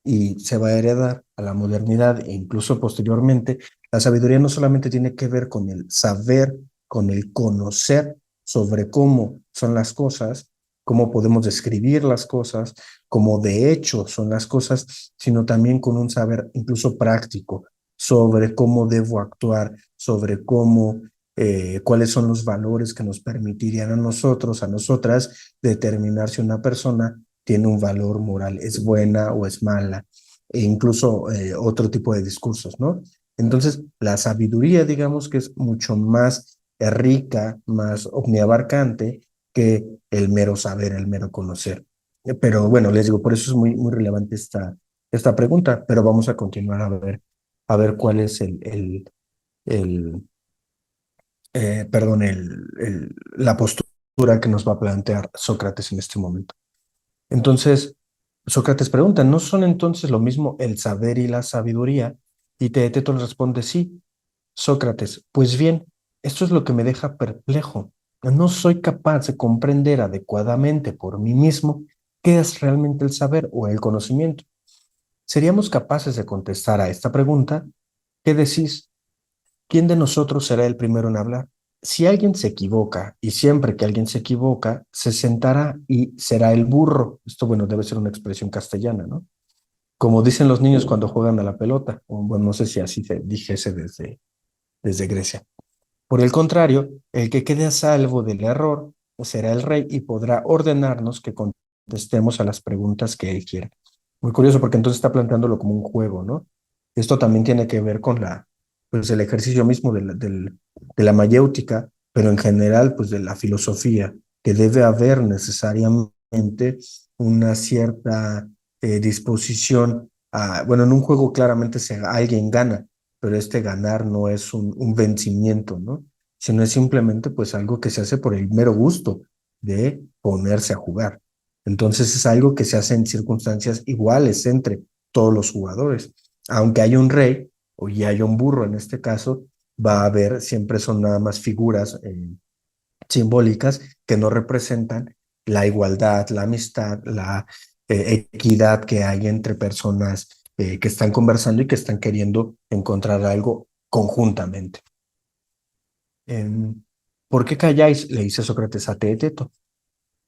y se va a heredar a la modernidad e incluso posteriormente, la sabiduría no solamente tiene que ver con el saber, con el conocer sobre cómo son las cosas, cómo podemos describir las cosas, cómo de hecho son las cosas, sino también con un saber incluso práctico sobre cómo debo actuar, sobre cuáles son los valores que nos permitirían a nosotros, a nosotras, determinar si una persona tiene un valor moral, es buena o es mala, e incluso otro tipo de discursos, ¿no? Entonces, la sabiduría, digamos que es mucho más rica, más omniabarcante que el mero saber, el mero conocer. Pero bueno, les digo, por eso es muy relevante esta pregunta, pero vamos a continuar a ver cuál es el perdón, la postura que nos va a plantear Sócrates en este momento. Entonces, Sócrates pregunta, ¿no son entonces lo mismo el saber y la sabiduría? Y Teeteto le responde, sí. Sócrates, pues bien, esto es lo que me deja perplejo. No soy capaz de comprender adecuadamente por mí mismo qué es realmente el saber o el conocimiento. ¿Seríamos capaces de contestar a esta pregunta? ¿Qué decís? ¿Quién de nosotros será el primero en hablar? Si alguien se equivoca, y siempre que alguien se equivoca, se sentará y será el burro. Esto, bueno, debe ser una expresión castellana, ¿no? Como dicen los niños cuando juegan a la pelota. O, bueno, no sé si así se dijese desde Grecia. Por el contrario, el que quede a salvo del error será el rey y podrá ordenarnos que contestemos a las preguntas que él quiera. Muy curioso porque entonces está planteándolo como un juego, ¿no? Esto también tiene que ver con pues el ejercicio mismo de la mayéutica, pero en general, pues de la filosofía, que debe haber necesariamente una cierta disposición bueno, en un juego claramente alguien gana, pero este ganar no es un vencimiento, ¿no? Sino es simplemente pues algo que se hace por el mero gusto de ponerse a jugar. Entonces es algo que se hace en circunstancias iguales entre todos los jugadores. Aunque haya un rey o ya haya un burro en este caso, va a haber, siempre son nada más figuras simbólicas que no representan la igualdad, la amistad, la equidad que hay entre personas que están conversando y que están queriendo encontrar algo conjuntamente. ¿Por qué calláis? Le dice Sócrates a Teeteto.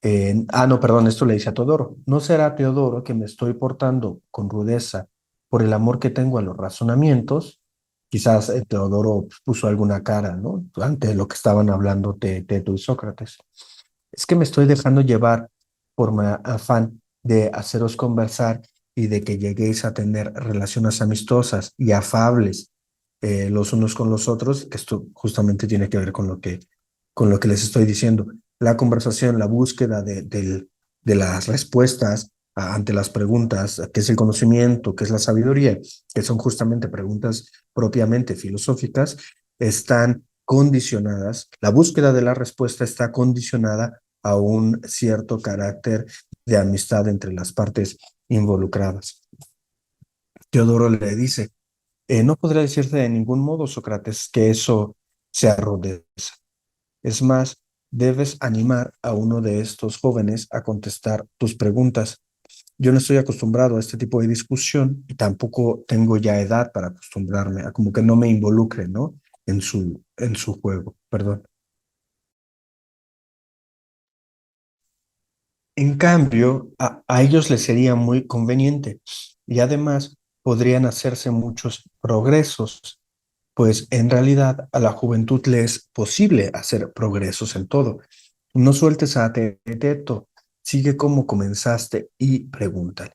No, perdón, esto le dice a Teodoro. ¿No será Teodoro que me estoy portando con rudeza por el amor que tengo a los razonamientos? Quizás Teodoro puso alguna cara, ¿no? Ante lo que estaban hablando Teeteto y Sócrates. Es que me estoy dejando llevar por mi afán de haceros conversar y de que lleguéis a tener relaciones amistosas y afables los unos con los otros, que esto justamente tiene que ver con lo que les estoy diciendo. La conversación, la búsqueda de las respuestas ante las preguntas, qué es el conocimiento, qué es la sabiduría, que son justamente preguntas propiamente filosóficas, están condicionadas, la búsqueda de la respuesta está condicionada a un cierto carácter de amistad entre las partes involucradas. Teodoro le dice, no podría decirte de ningún modo, Sócrates, que eso sea rudeza. Es más, debes animar a uno de estos jóvenes a contestar tus preguntas. Yo no estoy acostumbrado a este tipo de discusión y tampoco tengo ya edad para acostumbrarme a como que no me involucre, ¿no? En su juego, perdón. En cambio, a ellos les sería muy conveniente y además podrían hacerse muchos progresos, pues en realidad a la juventud le es posible hacer progresos en todo. No sueltes a Teeteto, sigue como comenzaste y pregúntale.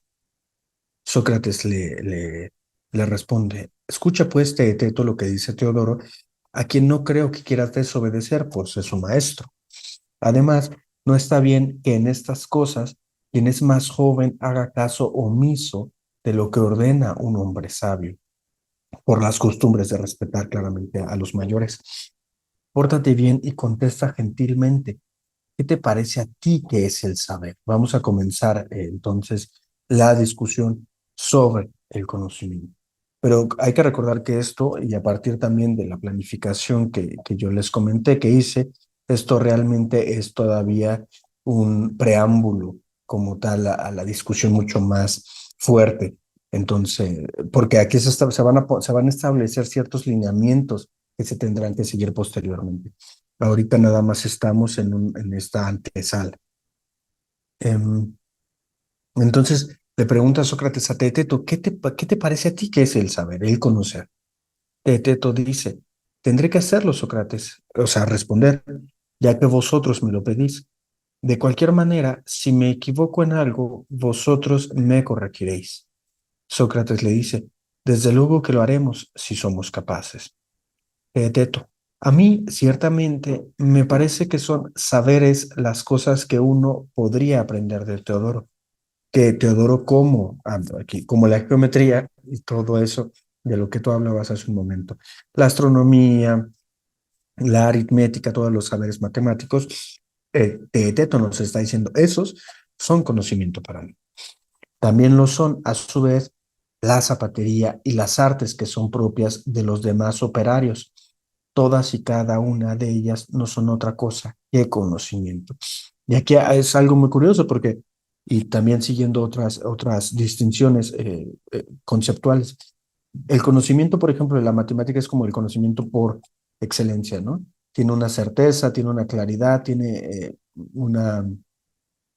Sócrates le responde, escucha pues Teeteto lo que dice Teodoro, a quien no creo que quieras desobedecer, pues es su maestro. Además, no está bien que en estas cosas quien es más joven haga caso omiso de lo que ordena un hombre sabio, por las costumbres de respetar claramente a los mayores. Pórtate bien y contesta gentilmente. ¿Qué te parece a ti que es el saber? Vamos a comenzar entonces la discusión sobre el conocimiento. Pero hay que recordar que esto, y a partir también de la planificación que yo les comenté que hice, esto realmente es todavía un preámbulo como tal a la discusión mucho más fuerte. Entonces, porque aquí se van a establecer ciertos lineamientos que se tendrán que seguir posteriormente. Ahorita nada más estamos en esta antesala. Em, entonces, le pregunta Sócrates a Teeteto, ¿qué te parece a ti que es el saber, el conocer? Teeteto dice, tendré que hacerlo, Sócrates, o sea, responder, ya que vosotros me lo pedís. De cualquier manera, si me equivoco en algo, vosotros me corregiréis. Sócrates le dice, desde luego que lo haremos si somos capaces. Teto, a mí ciertamente me parece que son saberes las cosas que uno podría aprender de Teodoro, que Teodoro aquí, como la geometría y todo eso de lo que tú hablabas hace un momento, la astronomía, la aritmética, todos los saberes matemáticos, Teto nos está diciendo, esos son conocimiento para mí. También lo son, a su vez, la zapatería y las artes que son propias de los demás operarios. Todas y cada una de ellas no son otra cosa que conocimiento. Y aquí es algo muy curioso porque, y también siguiendo otras distinciones conceptuales, el conocimiento, por ejemplo, de la matemática es como el conocimiento por excelencia, ¿no? Tiene una certeza, tiene una claridad, tiene una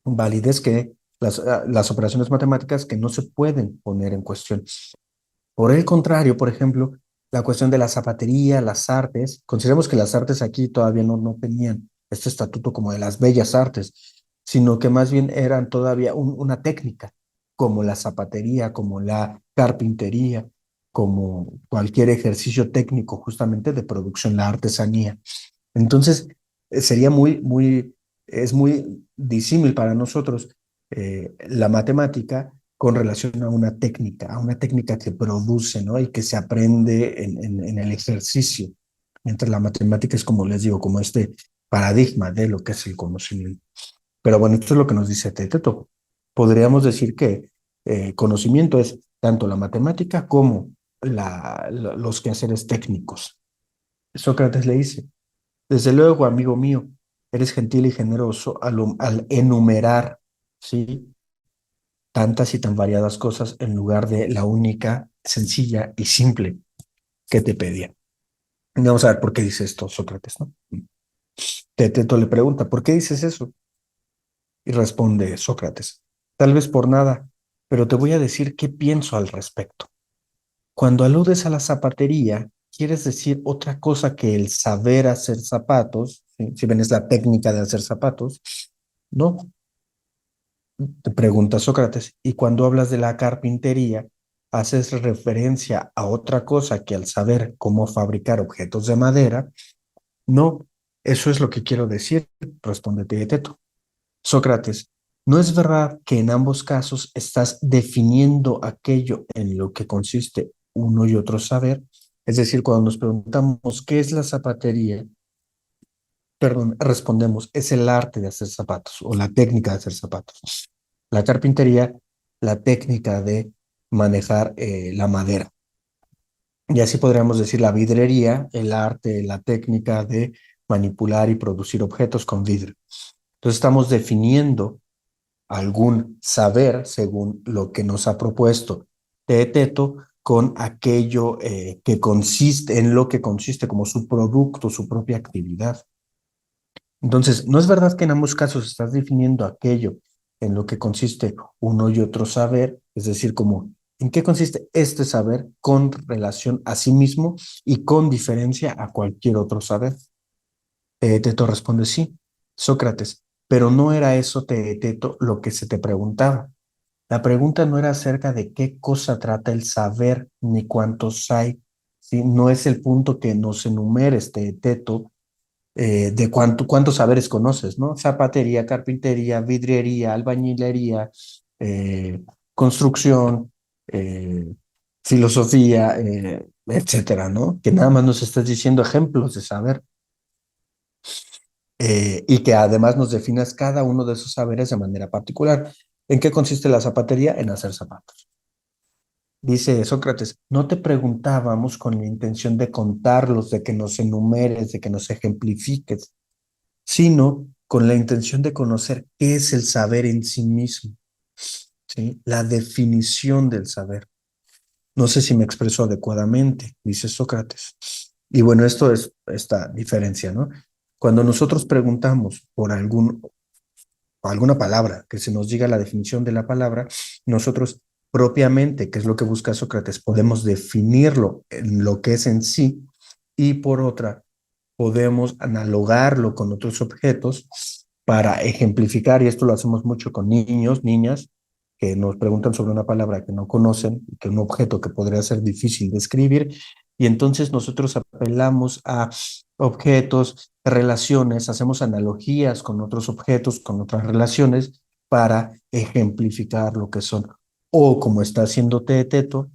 validez que las operaciones matemáticas que no se pueden poner en cuestión. Por el contrario, por ejemplo, la cuestión de la zapatería, las artes, consideremos que las artes aquí todavía no tenían este estatuto como de las bellas artes, sino que más bien eran todavía una técnica, como la zapatería, como la carpintería, como cualquier ejercicio técnico justamente de producción, la artesanía. Entonces, sería es muy disímil para nosotros la matemática con relación a una técnica que produce, ¿no? Y que se aprende en el ejercicio. Mientras la matemática es, como les digo, como este paradigma de lo que es el conocimiento. Pero bueno, esto es lo que nos dice Teteto. Podríamos decir que conocimiento es tanto la matemática como los quehaceres técnicos. Sócrates le dice, desde luego, amigo mío, eres gentil y generoso al enumerar, ¿sí? Tantas y tan variadas cosas en lugar de la única, sencilla y simple que te pedía. Y vamos a ver por qué dice esto Sócrates, ¿no? Teteto le pregunta, ¿por qué dices eso? Y responde Sócrates, tal vez por nada, pero te voy a decir qué pienso al respecto. Cuando aludes a la zapatería, quieres decir otra cosa que el saber hacer zapatos, ¿sí? Si ven es la técnica de hacer zapatos, ¿no? Te pregunta Sócrates, y cuando hablas de la carpintería, haces referencia a otra cosa que al saber cómo fabricar objetos de madera. No, eso es lo que quiero decir, responde Teeteto. Sócrates, ¿no es verdad que en ambos casos estás definiendo aquello en lo que consiste uno y otro saber? Es decir, cuando nos preguntamos qué es la zapatería, perdón, respondemos, es el arte de hacer zapatos o la técnica de hacer zapatos. La carpintería, la técnica de manejar la madera. Y así podríamos decir la vidrería, el arte, la técnica de manipular y producir objetos con vidrio. Entonces estamos definiendo algún saber según lo que nos ha propuesto Teeteto con aquello que consiste, en lo que consiste como su producto, su propia actividad. Entonces, no es verdad que en ambos casos estás definiendo aquello en lo que consiste uno y otro saber, es decir, como en qué consiste este saber con relación a sí mismo y con diferencia a cualquier otro saber. Teeteto responde sí, Sócrates, pero no era eso, Teeteto, lo que se te preguntaba. La pregunta no era acerca de qué cosa trata el saber ni cuántos hay, ¿sí? No es el punto que nos enumeres, Teeteto, de cuántos saberes conoces, ¿no? Zapatería, carpintería, vidriería, albañilería, construcción, filosofía, etcétera, ¿no? Que nada más nos estás diciendo ejemplos de saber y que además nos definas cada uno de esos saberes de manera particular. ¿En qué consiste la zapatería? En hacer zapatos. Dice Sócrates, no te preguntábamos con la intención de contarlos, de que nos enumeres, de que nos ejemplifiques, sino con la intención de conocer qué es el saber en sí mismo, ¿sí? La definición del saber. No sé si me expreso adecuadamente, dice Sócrates. Y bueno, esto es esta diferencia, ¿no? Cuando nosotros preguntamos por alguna palabra, que se nos diga la definición de la palabra, nosotros propiamente, que es lo que busca Sócrates, podemos definirlo en lo que es en sí y por otra, podemos analogarlo con otros objetos para ejemplificar, y esto lo hacemos mucho con niños, niñas, que nos preguntan sobre una palabra que no conocen, que un objeto que podría ser difícil de escribir, y entonces nosotros apelamos a objetos, relaciones, hacemos analogías con otros objetos, con otras relaciones, para ejemplificar lo que son. O como está haciendo Teeteto,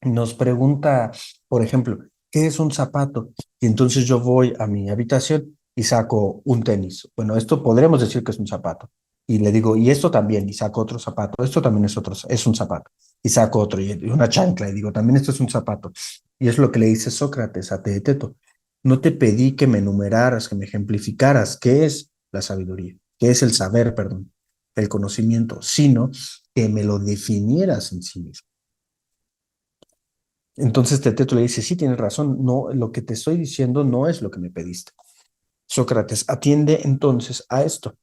nos pregunta, por ejemplo, ¿qué es un zapato? Y entonces yo voy a mi habitación y saco un tenis. Bueno, esto podremos decir que es un zapato. Y le digo, y esto también, y saco otro zapato, esto también es un zapato, y saco otro, y una chancla, y digo, también esto es un zapato. Y es lo que le dice Sócrates a Teeteto. No te pedí que me enumeraras, que me ejemplificaras qué es la sabiduría, qué es el saber, perdón, el conocimiento, sino que me lo definieras en sí mismo. Entonces Teeteto le dice, sí, tienes razón, no, lo que te estoy diciendo no es lo que me pediste. Sócrates atiende entonces a esto.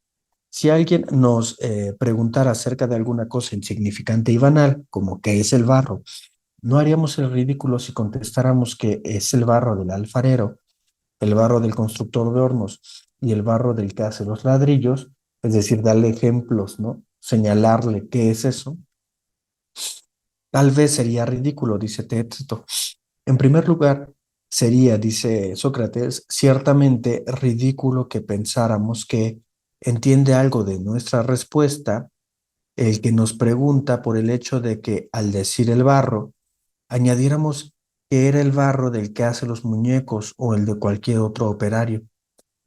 Si alguien nos preguntara acerca de alguna cosa insignificante y banal, como qué es el barro, no haríamos el ridículo si contestáramos que es el barro del alfarero, el barro del constructor de hornos y el barro del que hace los ladrillos, es decir, darle ejemplos, ¿no? Señalarle qué es eso. Tal vez sería ridículo, dice Técito. En primer lugar, sería, dice Sócrates, ciertamente ridículo que pensáramos que entiende algo de nuestra respuesta el que nos pregunta por el hecho de que al decir el barro, añadiéramos que era el barro del que hace los muñecos o el de cualquier otro operario.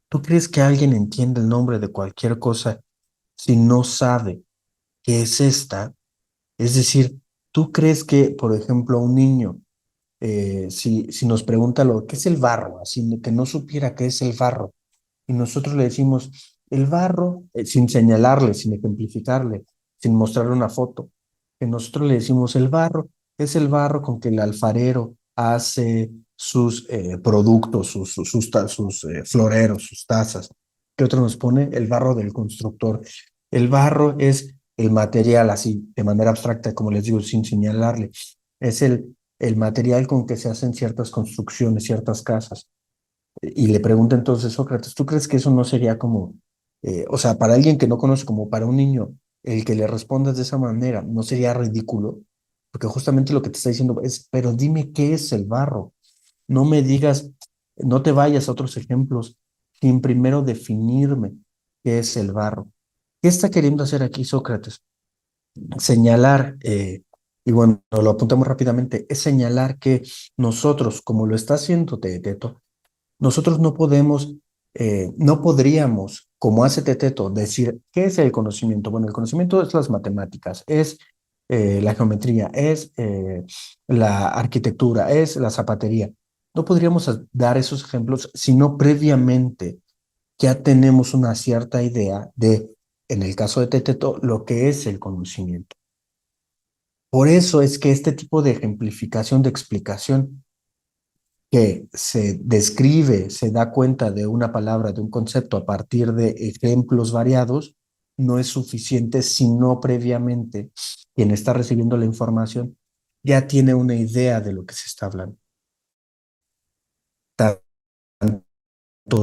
¿Tú crees que alguien entiende el nombre de cualquier cosa si no sabe qué es esta? Es decir, ¿tú crees que, por ejemplo, un niño, si nos pregunta lo que es el barro, así que no supiera qué es el barro, y nosotros le decimos, el barro, sin señalarle, sin ejemplificarle, sin mostrarle una foto, que nosotros le decimos, el barro es el barro con que el alfarero hace sus productos, sus floreros, sus tazas. ¿Qué otro nos pone? El barro del constructor. El barro es el material, así, de manera abstracta, como les digo, sin señalarle. Es el material con que se hacen ciertas construcciones, ciertas casas. Y le pregunta entonces Sócrates, ¿tú crees que eso no sería como, o sea, para alguien que no conoce, como para un niño, el que le respondas de esa manera, no sería ridículo? Porque justamente lo que te está diciendo es, pero dime qué es el barro. No me digas, no te vayas a otros ejemplos sin primero definirme qué es el barro. ¿Qué está queriendo hacer aquí Sócrates? Señalar, y bueno, lo apuntamos rápidamente, es señalar que nosotros, como lo está haciendo Teeteto, nosotros no podemos, no podríamos, como hace Teteto, decir, ¿qué es el conocimiento? Bueno, el conocimiento es las matemáticas, es la geometría, es la arquitectura, es la zapatería. No podríamos dar esos ejemplos si no previamente ya tenemos una cierta idea de, en el caso de Teteto, lo que es el conocimiento. Por eso es que este tipo de ejemplificación, de explicación, que se describe, se da cuenta de una palabra, de un concepto a partir de ejemplos variados, no es suficiente si no previamente quien está recibiendo la información ya tiene una idea de lo que se está hablando.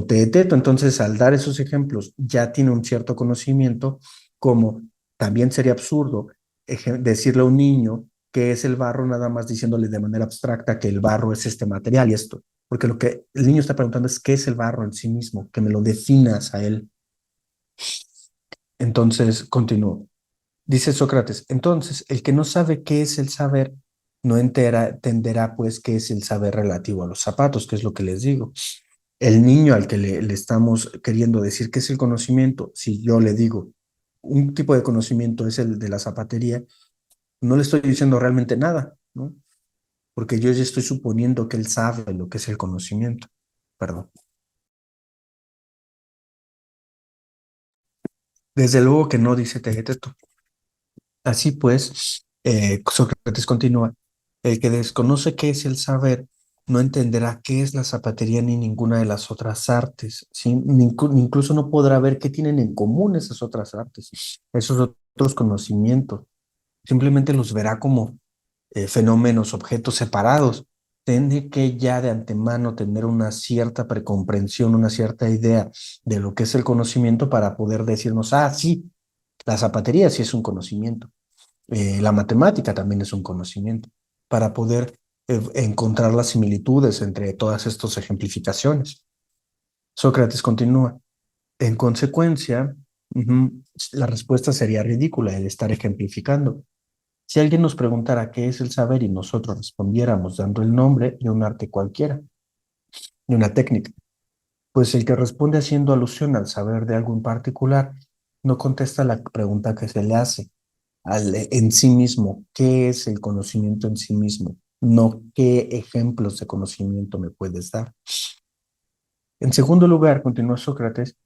Teeteto, entonces, al dar esos ejemplos, ya tiene un cierto conocimiento, como también sería absurdo decirle a un niño que es el barro, nada más diciéndole de manera abstracta que el barro es este material y esto, porque lo que el niño está preguntando es qué es el barro en sí mismo, que me lo definas a él. Entonces, continúo. Dice Sócrates, entonces, el que no sabe qué es el saber, no entenderá pues qué es el saber relativo a los zapatos, que es lo que les digo. El niño al que le estamos queriendo decir qué es el conocimiento, si yo le digo un tipo de conocimiento es el de la zapatería, no le estoy diciendo realmente nada, ¿no? Porque yo ya estoy suponiendo que él sabe lo que es el conocimiento. Perdón. Desde luego que no, dice Tegeteto. Así pues, Sócrates continúa, el que desconoce qué es el saber no entenderá qué es la zapatería ni ninguna de las otras artes, ¿sí? Incluso no podrá ver qué tienen en común esas otras artes, esos otros conocimientos. Simplemente los verá como fenómenos, objetos separados. Tiene que ya de antemano tener una cierta precomprensión, una cierta idea de lo que es el conocimiento para poder decirnos, ah, sí, la zapatería sí es un conocimiento. La matemática también es un conocimiento para poder encontrar las similitudes entre todas estas ejemplificaciones. Sócrates continúa. En consecuencia, la respuesta sería ridícula el estar ejemplificando. Si alguien nos preguntara qué es el saber y nosotros respondiéramos dando el nombre de un arte cualquiera, de una técnica, pues el que responde haciendo alusión al saber de algo en particular no contesta la pregunta que se le hace en sí mismo. ¿Qué es el conocimiento en sí mismo? No qué ejemplos de conocimiento me puedes dar. En segundo lugar, continuó Sócrates,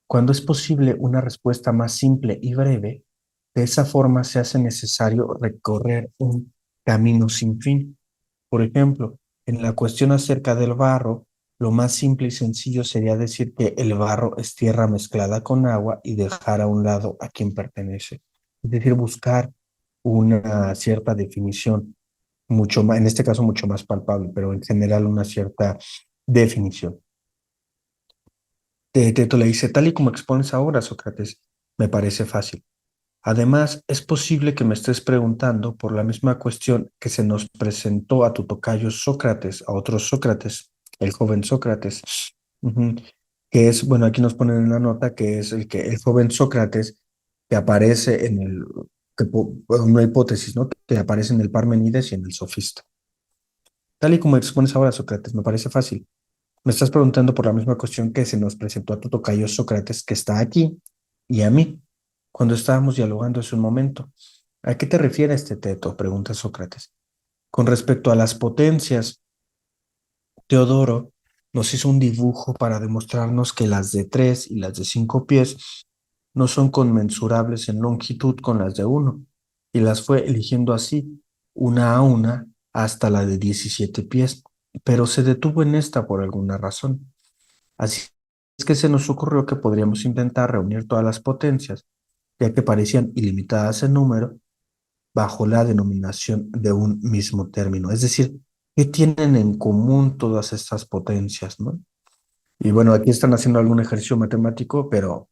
cuando es posible una respuesta más simple y breve, de esa forma se hace necesario recorrer un camino sin fin. Por ejemplo, en la cuestión acerca del barro, lo más simple y sencillo sería decir que el barro es tierra mezclada con agua y dejar a un lado a quien pertenece. Es decir, buscar una cierta definición, mucho más, en este caso mucho más palpable, pero en general una cierta definición. Teto le dice, tal y como expones ahora, Sócrates, me parece fácil. Además, es posible que me estés preguntando por la misma cuestión que se nos presentó a tu tocayo Sócrates, a otro Sócrates, el joven Sócrates, ujú, que es, bueno, aquí nos ponen en la nota que es el joven Sócrates que aparece en una hipótesis, ¿no? Que aparece en el Parmenides y en el Sofista. Tal y como expones ahora, Sócrates, me parece fácil. Me estás preguntando por la misma cuestión que se nos presentó a tu tocayo Sócrates, que está aquí, y a mí, cuando estábamos dialogando hace un momento. ¿A qué te refieres, Teto? Pregunta Sócrates. Con respecto a las potencias, Teodoro nos hizo un dibujo para demostrarnos que las de 3 y las de 5 pies no son conmensurables en longitud con las de uno, y las fue eligiendo así, una a una, hasta la de 17 pies, pero se detuvo en esta por alguna razón. Así es que se nos ocurrió que podríamos intentar reunir todas las potencias, ya que parecían ilimitadas en número, bajo la denominación de un mismo término. Es decir, ¿qué tienen en común todas estas potencias, no? Y bueno, aquí están haciendo algún ejercicio matemático, pero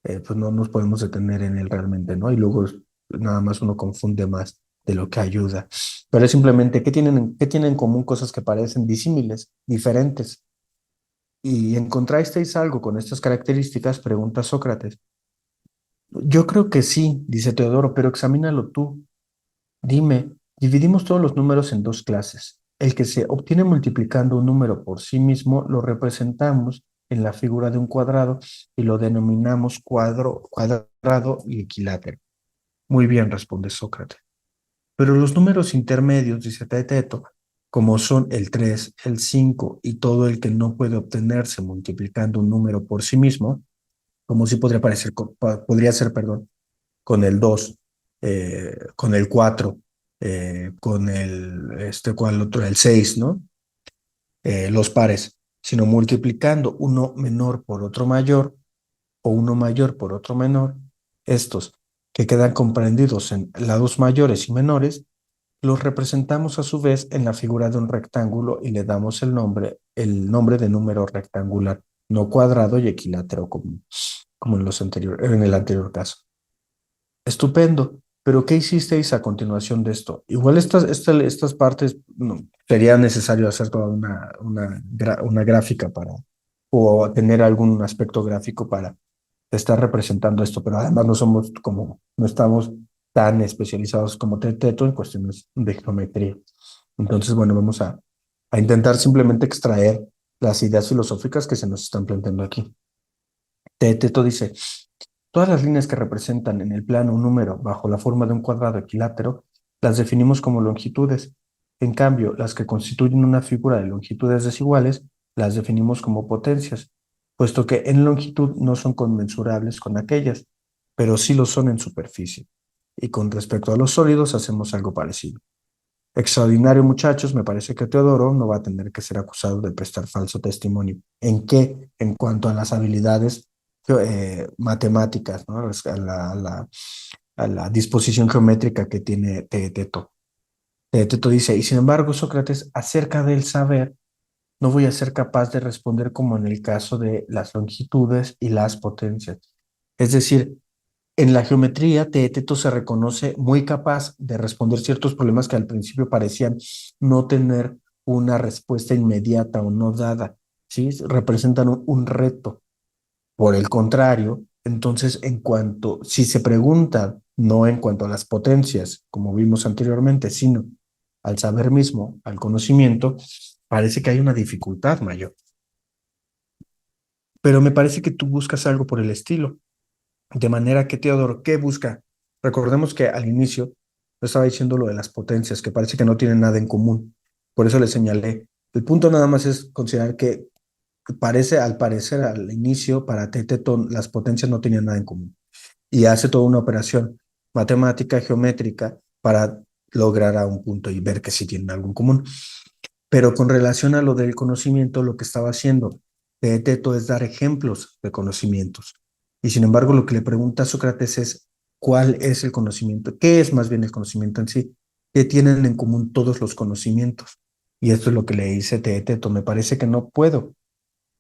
pues no nos podemos detener en él realmente, ¿no? Y luego nada más uno confunde más de lo que ayuda. Pero es simplemente, qué tienen en común cosas que parecen disímiles, diferentes? ¿Y encontrasteis algo con estas características? Pregunta Sócrates. Yo creo que sí, dice Teodoro, pero examínalo tú. Dime, dividimos todos los números en dos clases. El que se obtiene multiplicando un número por sí mismo lo representamos en la figura de un cuadrado y lo denominamos cuadrado y equilátero. Muy bien, responde Sócrates. Pero los números intermedios, dice Teeteto, como son el 3, el 5 y todo el que no puede obtenerse multiplicando un número por sí mismo, como si podría ser, perdón, con el 2, con el 4, con ¿cuál otro? El 6, ¿no? Los pares, sino multiplicando uno menor por otro mayor o uno mayor por otro menor, estos que quedan comprendidos en lados mayores y menores, los representamos a su vez en la figura de un rectángulo y le damos el nombre de número rectangular, no cuadrado y equilátero como en el anterior caso. Estupendo. Pero ¿qué hicisteis a continuación de esto? Igual estas partes no, sería necesario hacer toda una gráfica o tener algún aspecto gráfico para estar representando esto, pero además no estamos tan especializados como Teto en cuestiones de geometría. Entonces, bueno, vamos a intentar simplemente extraer las ideas filosóficas que se nos están planteando aquí. Teto dice, todas las líneas que representan en el plano un número bajo la forma de un cuadrado equilátero las definimos como longitudes. En cambio, las que constituyen una figura de longitudes desiguales las definimos como potencias, puesto que en longitud no son conmensurables con aquellas, pero sí lo son en superficie. Y con respecto a los sólidos hacemos algo parecido. Extraordinario, muchachos, me parece que Teodoro no va a tener que ser acusado de prestar falso testimonio. ¿En qué? En cuanto a las habilidades matemáticas, ¿no? A la disposición geométrica que tiene Teto. Teto dice, y sin embargo, Sócrates, acerca del saber, no voy a ser capaz de responder como en el caso de las longitudes y las potencias. Es decir, en la geometría, Teeteto se reconoce muy capaz de responder ciertos problemas que al principio parecían no tener una respuesta inmediata o no dada, ¿sí? Representan un reto. Por el contrario, entonces, si se pregunta, no en cuanto a las potencias, como vimos anteriormente, sino al saber mismo, al conocimiento, parece que hay una dificultad mayor. Pero me parece que tú buscas algo por el estilo. De manera que Teodoro, ¿qué busca? Recordemos que al inicio yo estaba diciendo lo de las potencias, que parece que no tienen nada en común. Por eso le señalé. El punto nada más es considerar que al parecer, al inicio, para Teteto, las potencias no tenían nada en común. Y hace toda una operación matemática, geométrica, para lograr a un punto y ver que sí tienen algo en común. Pero con relación a lo del conocimiento, lo que estaba haciendo Teeteto es dar ejemplos de conocimientos. Y sin embargo, lo que le pregunta a Sócrates es, ¿cuál es el conocimiento? ¿Qué es más bien el conocimiento en sí? ¿Qué tienen en común todos los conocimientos? Y esto es lo que le dice Teeteto. Me parece que no puedo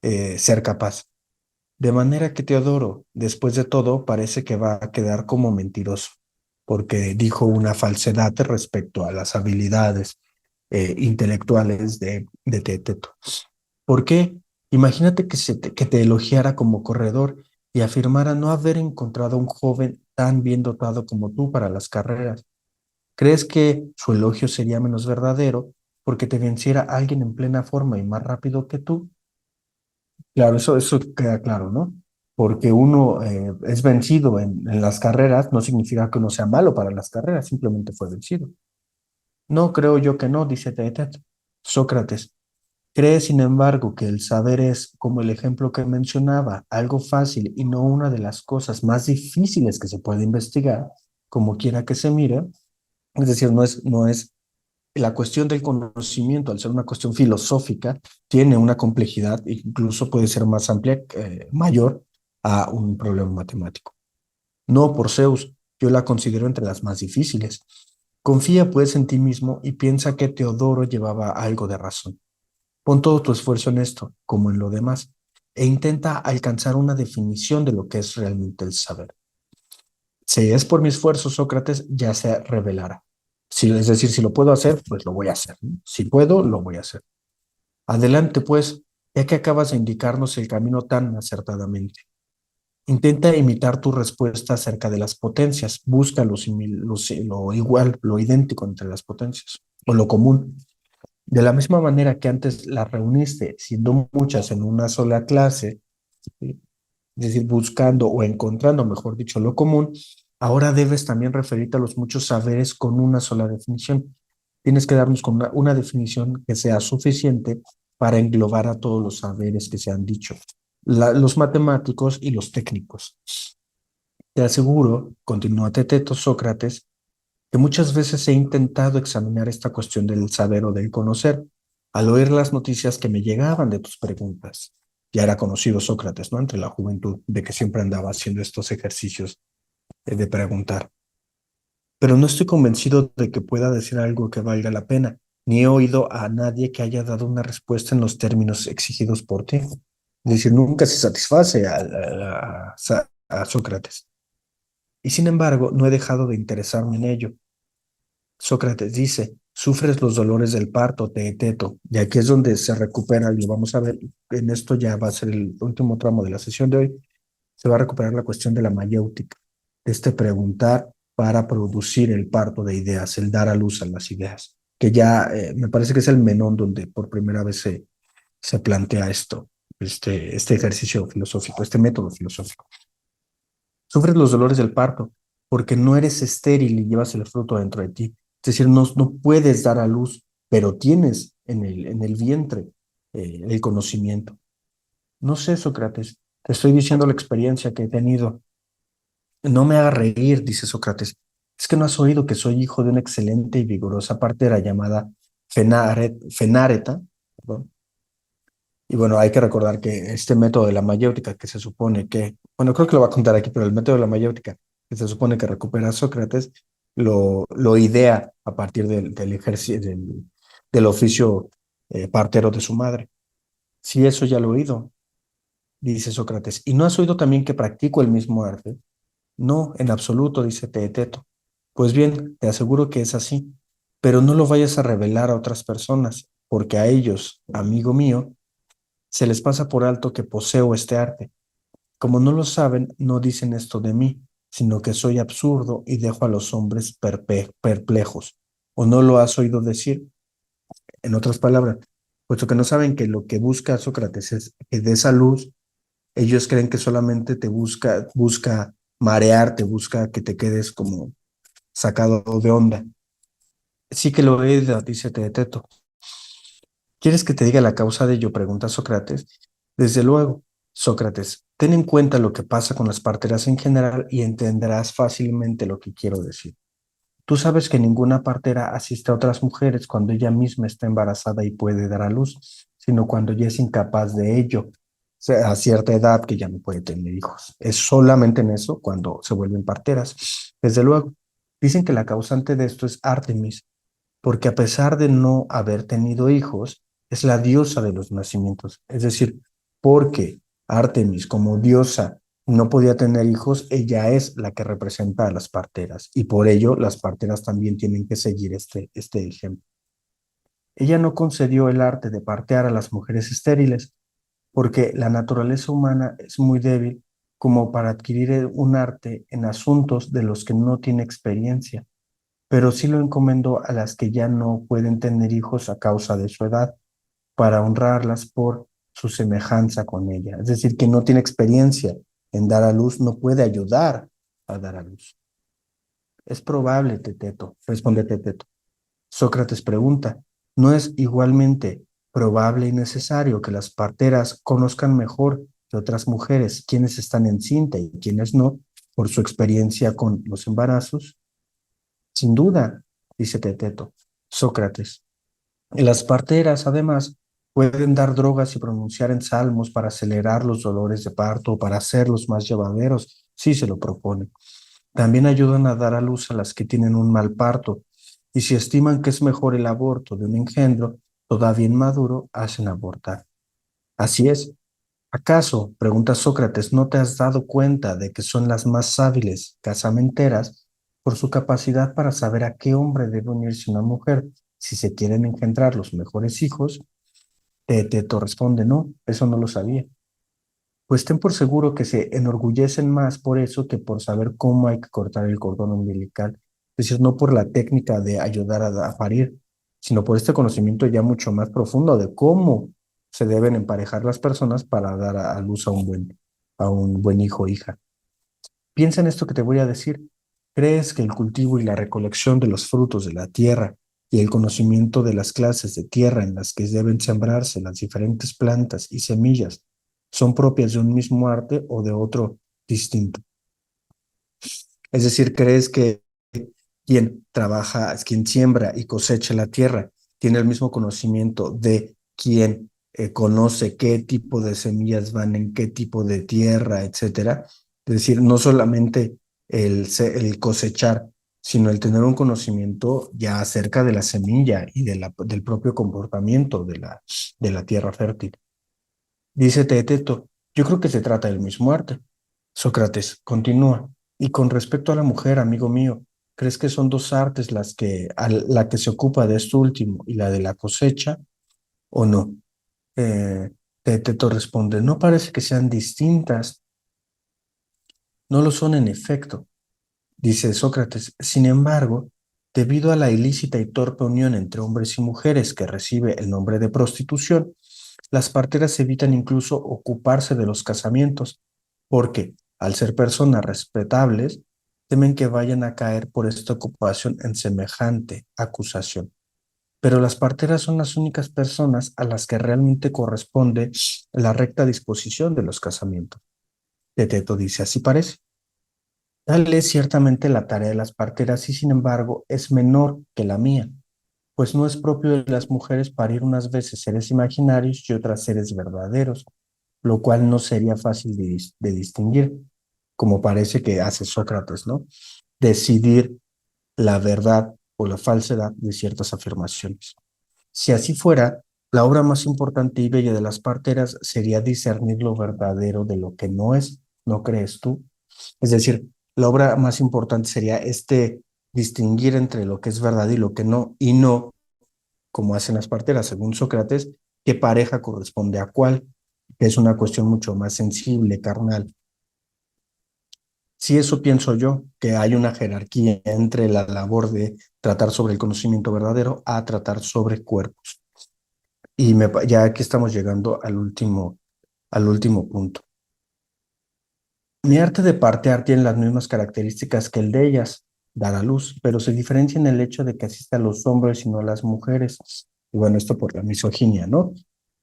ser capaz. De manera que Teodoro, después de todo, parece que va a quedar como mentiroso, porque dijo una falsedad respecto a las habilidades intelectuales de Teeteto. ¿Por qué? Imagínate que te elogiara como corredor y afirmara no haber encontrado a un joven tan bien dotado como tú para las carreras. ¿Crees que su elogio sería menos verdadero porque te venciera alguien en plena forma y más rápido que tú? Claro, eso queda claro, ¿no? Porque uno es vencido en las carreras, no significa que uno sea malo para las carreras, simplemente fue vencido. No, creo yo que no, dice Teeteto. Sócrates, cree, sin embargo, que el saber es, como el ejemplo que mencionaba, algo fácil y no una de las cosas más difíciles que se puede investigar, como quiera que se mire. Es decir, no es la cuestión del conocimiento, al ser una cuestión filosófica, tiene una complejidad, e incluso puede ser más amplia, mayor a un problema matemático. No, por Zeus, yo la considero entre las más difíciles. Confía pues en ti mismo y piensa que Teodoro llevaba algo de razón. Pon todo tu esfuerzo en esto, como en lo demás, e intenta alcanzar una definición de lo que es realmente el saber. Si es por mi esfuerzo, Sócrates, ya se revelará. Si, es decir, si lo puedo hacer, pues lo voy a hacer, ¿no? Si puedo, lo voy a hacer. Adelante, pues, ya que acabas de indicarnos el camino tan acertadamente. Intenta imitar tu respuesta acerca de las potencias. Busca lo igual, lo idéntico entre las potencias, o lo común. De la misma manera que antes las reuniste, siendo muchas en una sola clase, ¿sí? Es decir, buscando o encontrando, mejor dicho, lo común, ahora debes también referirte a los muchos saberes con una sola definición. Tienes que darnos con una definición que sea suficiente para englobar a todos los saberes que se han dicho, los matemáticos y los técnicos. Te aseguro, continúa Teteto Sócrates, que muchas veces he intentado examinar esta cuestión del saber o del conocer al oír las noticias que me llegaban de tus preguntas. Ya era conocido Sócrates, ¿no? Entre la juventud, de que siempre andaba haciendo estos ejercicios de preguntar. Pero no estoy convencido de que pueda decir algo que valga la pena, ni he oído a nadie que haya dado una respuesta en los términos exigidos por ti. Es decir, nunca se satisface a Sócrates. Y sin embargo, no he dejado de interesarme en ello. Sócrates dice, sufres los dolores del parto, Teeteto, y aquí es donde se recupera, y lo vamos a ver, en esto ya va a ser el último tramo de la sesión de hoy, se va a recuperar la cuestión de la mayéutica, de este preguntar para producir el parto de ideas, el dar a luz a las ideas, que ya me parece que es el menón donde por primera vez se plantea esto, este ejercicio filosófico, este método filosófico. Sufres los dolores del parto porque no eres estéril y llevas el fruto dentro de ti. Es decir, no puedes dar a luz, pero tienes en el vientre el conocimiento. No sé, Sócrates, te estoy diciendo la experiencia que he tenido. No me haga reír, dice Sócrates. Es que no has oído que soy hijo de una excelente y vigorosa partera llamada Fenáreta. Perdón. Y bueno, hay que recordar que este método de la mayéutica que se supone que, bueno, creo que lo va a contar aquí, pero el método de la mayéutica que se supone que recupera a Sócrates, lo idea a partir del ejercicio, del oficio partero de su madre. Sí, eso ya lo he oído, dice Sócrates. ¿Y no has oído también que practico el mismo arte? No, en absoluto, dice Teeteto. Pues bien, te aseguro que es así, pero no lo vayas a revelar a otras personas, porque a ellos, amigo mío, se les pasa por alto que poseo este arte. Como no lo saben, no dicen esto de mí, sino que soy absurdo y dejo a los hombres perplejos. ¿O no lo has oído decir? En otras palabras, puesto que no saben que lo que busca Sócrates es que de esa luz, ellos creen que solamente busca marearte, busca que te quedes como sacado de onda. Sí que lo he, dice Teeteto. ¿Quieres que te diga la causa de ello? Pregunta Sócrates. Desde luego, Sócrates, ten en cuenta lo que pasa con las parteras en general y entenderás fácilmente lo que quiero decir. Tú sabes que ninguna partera asiste a otras mujeres cuando ella misma está embarazada y puede dar a luz, sino cuando ya es incapaz de ello, o sea, a cierta edad que ya no puede tener hijos. Es solamente en eso cuando se vuelven parteras. Desde luego, dicen que la causante de esto es Artemis, porque a pesar de no haber tenido hijos, es la diosa de los nacimientos. Es decir, porque Artemis como diosa no podía tener hijos, ella es la que representa a las parteras y por ello las parteras también tienen que seguir este ejemplo. Ella no concedió el arte de partear a las mujeres estériles porque la naturaleza humana es muy débil como para adquirir un arte en asuntos de los que no tiene experiencia, pero sí lo encomendó a las que ya no pueden tener hijos a causa de su edad, para honrarlas por su semejanza con ella. Es decir, que no tiene experiencia en dar a luz, no puede ayudar a dar a luz. Es probable, Teteto, responde Teteto. Sócrates pregunta, ¿no es igualmente probable y necesario que las parteras conozcan mejor que otras mujeres quienes están encinta y quienes no, por su experiencia con los embarazos? Sin duda, dice Teteto. Sócrates, las parteras, además, pueden dar drogas y pronunciar en salmos para acelerar los dolores de parto o para hacerlos más llevaderos, si se lo proponen. También ayudan a dar a luz a las que tienen un mal parto, y si estiman que es mejor el aborto de un engendro todavía inmaduro, hacen abortar. Así es. ¿Acaso, pregunta Sócrates, no te has dado cuenta de que son las más hábiles casamenteras por su capacidad para saber a qué hombre debe unirse una mujer si se quieren engendrar los mejores hijos? Teto responde, no, eso no lo sabía. Pues ten por seguro que se enorgullecen más por eso que por saber cómo hay que cortar el cordón umbilical. Es decir, no por la técnica de ayudar a parir, sino por este conocimiento ya mucho más profundo de cómo se deben emparejar las personas para dar a luz a un buen hijo o hija. Piensa en esto que te voy a decir. ¿Crees que el cultivo y la recolección de los frutos de la tierra y el conocimiento de las clases de tierra en las que deben sembrarse las diferentes plantas y semillas son propias de un mismo arte o de otro distinto? Es decir, ¿crees que quien trabaja, quien siembra y cosecha la tierra, tiene el mismo conocimiento de quien conoce qué tipo de semillas van en qué tipo de tierra, etcétera? Es decir, no solamente el cosechar, sino el tener un conocimiento ya acerca de la semilla y del propio comportamiento de la tierra fértil. Dice Teeteto, yo creo que se trata del mismo arte. Sócrates continúa. Y con respecto a la mujer, amigo mío, ¿crees que son dos artes la que se ocupa de esto último y la de la cosecha o no? Eh, Teeteto responde, no parece que sean distintas, no lo son en efecto, dice Sócrates. Sin embargo, debido a la ilícita y torpe unión entre hombres y mujeres que recibe el nombre de prostitución, las parteras evitan incluso ocuparse de los casamientos, porque, al ser personas respetables, temen que vayan a caer por esta ocupación en semejante acusación. Pero las parteras son las únicas personas a las que realmente corresponde la recta disposición de los casamientos. Teteto dice, así parece. Tal es ciertamente la tarea de las parteras y sin embargo es menor que la mía, pues no es propio de las mujeres parir unas veces seres imaginarios y otras seres verdaderos, lo cual no sería fácil de distinguir, como parece que hace Sócrates, ¿no? Decidir la verdad o la falsedad de ciertas afirmaciones. Si así fuera, la obra más importante y bella de las parteras sería discernir lo verdadero de lo que no es, ¿no crees tú? Es decir, la obra más importante sería distinguir entre lo que es verdad y no, como hacen las parteras, según Sócrates, qué pareja corresponde a cuál, que es una cuestión mucho más sensible, carnal. Si eso pienso yo, que hay una jerarquía entre la labor de tratar sobre el conocimiento verdadero a tratar sobre cuerpos. Y ya aquí estamos llegando al último punto. Mi arte de partear tiene las mismas características que el de ellas, dar a luz, pero se diferencia en el hecho de que asiste a los hombres y no a las mujeres. Y bueno, esto por la misoginia, ¿no?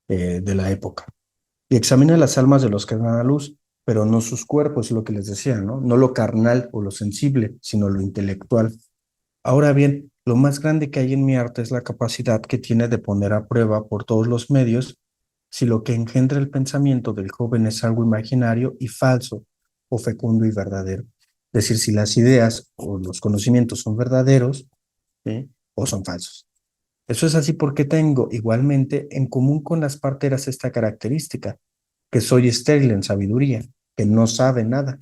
De la época. Y examina las almas de los que dan a luz, pero no sus cuerpos, es lo que les decía, ¿no? No lo carnal o lo sensible, sino lo intelectual. Ahora bien, lo más grande que hay en mi arte es la capacidad que tiene de poner a prueba por todos los medios si lo que engendra el pensamiento del joven es algo imaginario y falso o fecundo y verdadero. Es decir, si las ideas o los conocimientos son verdaderos, ¿sí? O son falsos. Eso es así porque tengo igualmente en común con las parteras esta característica, que soy estéril en sabiduría, que no sabe nada.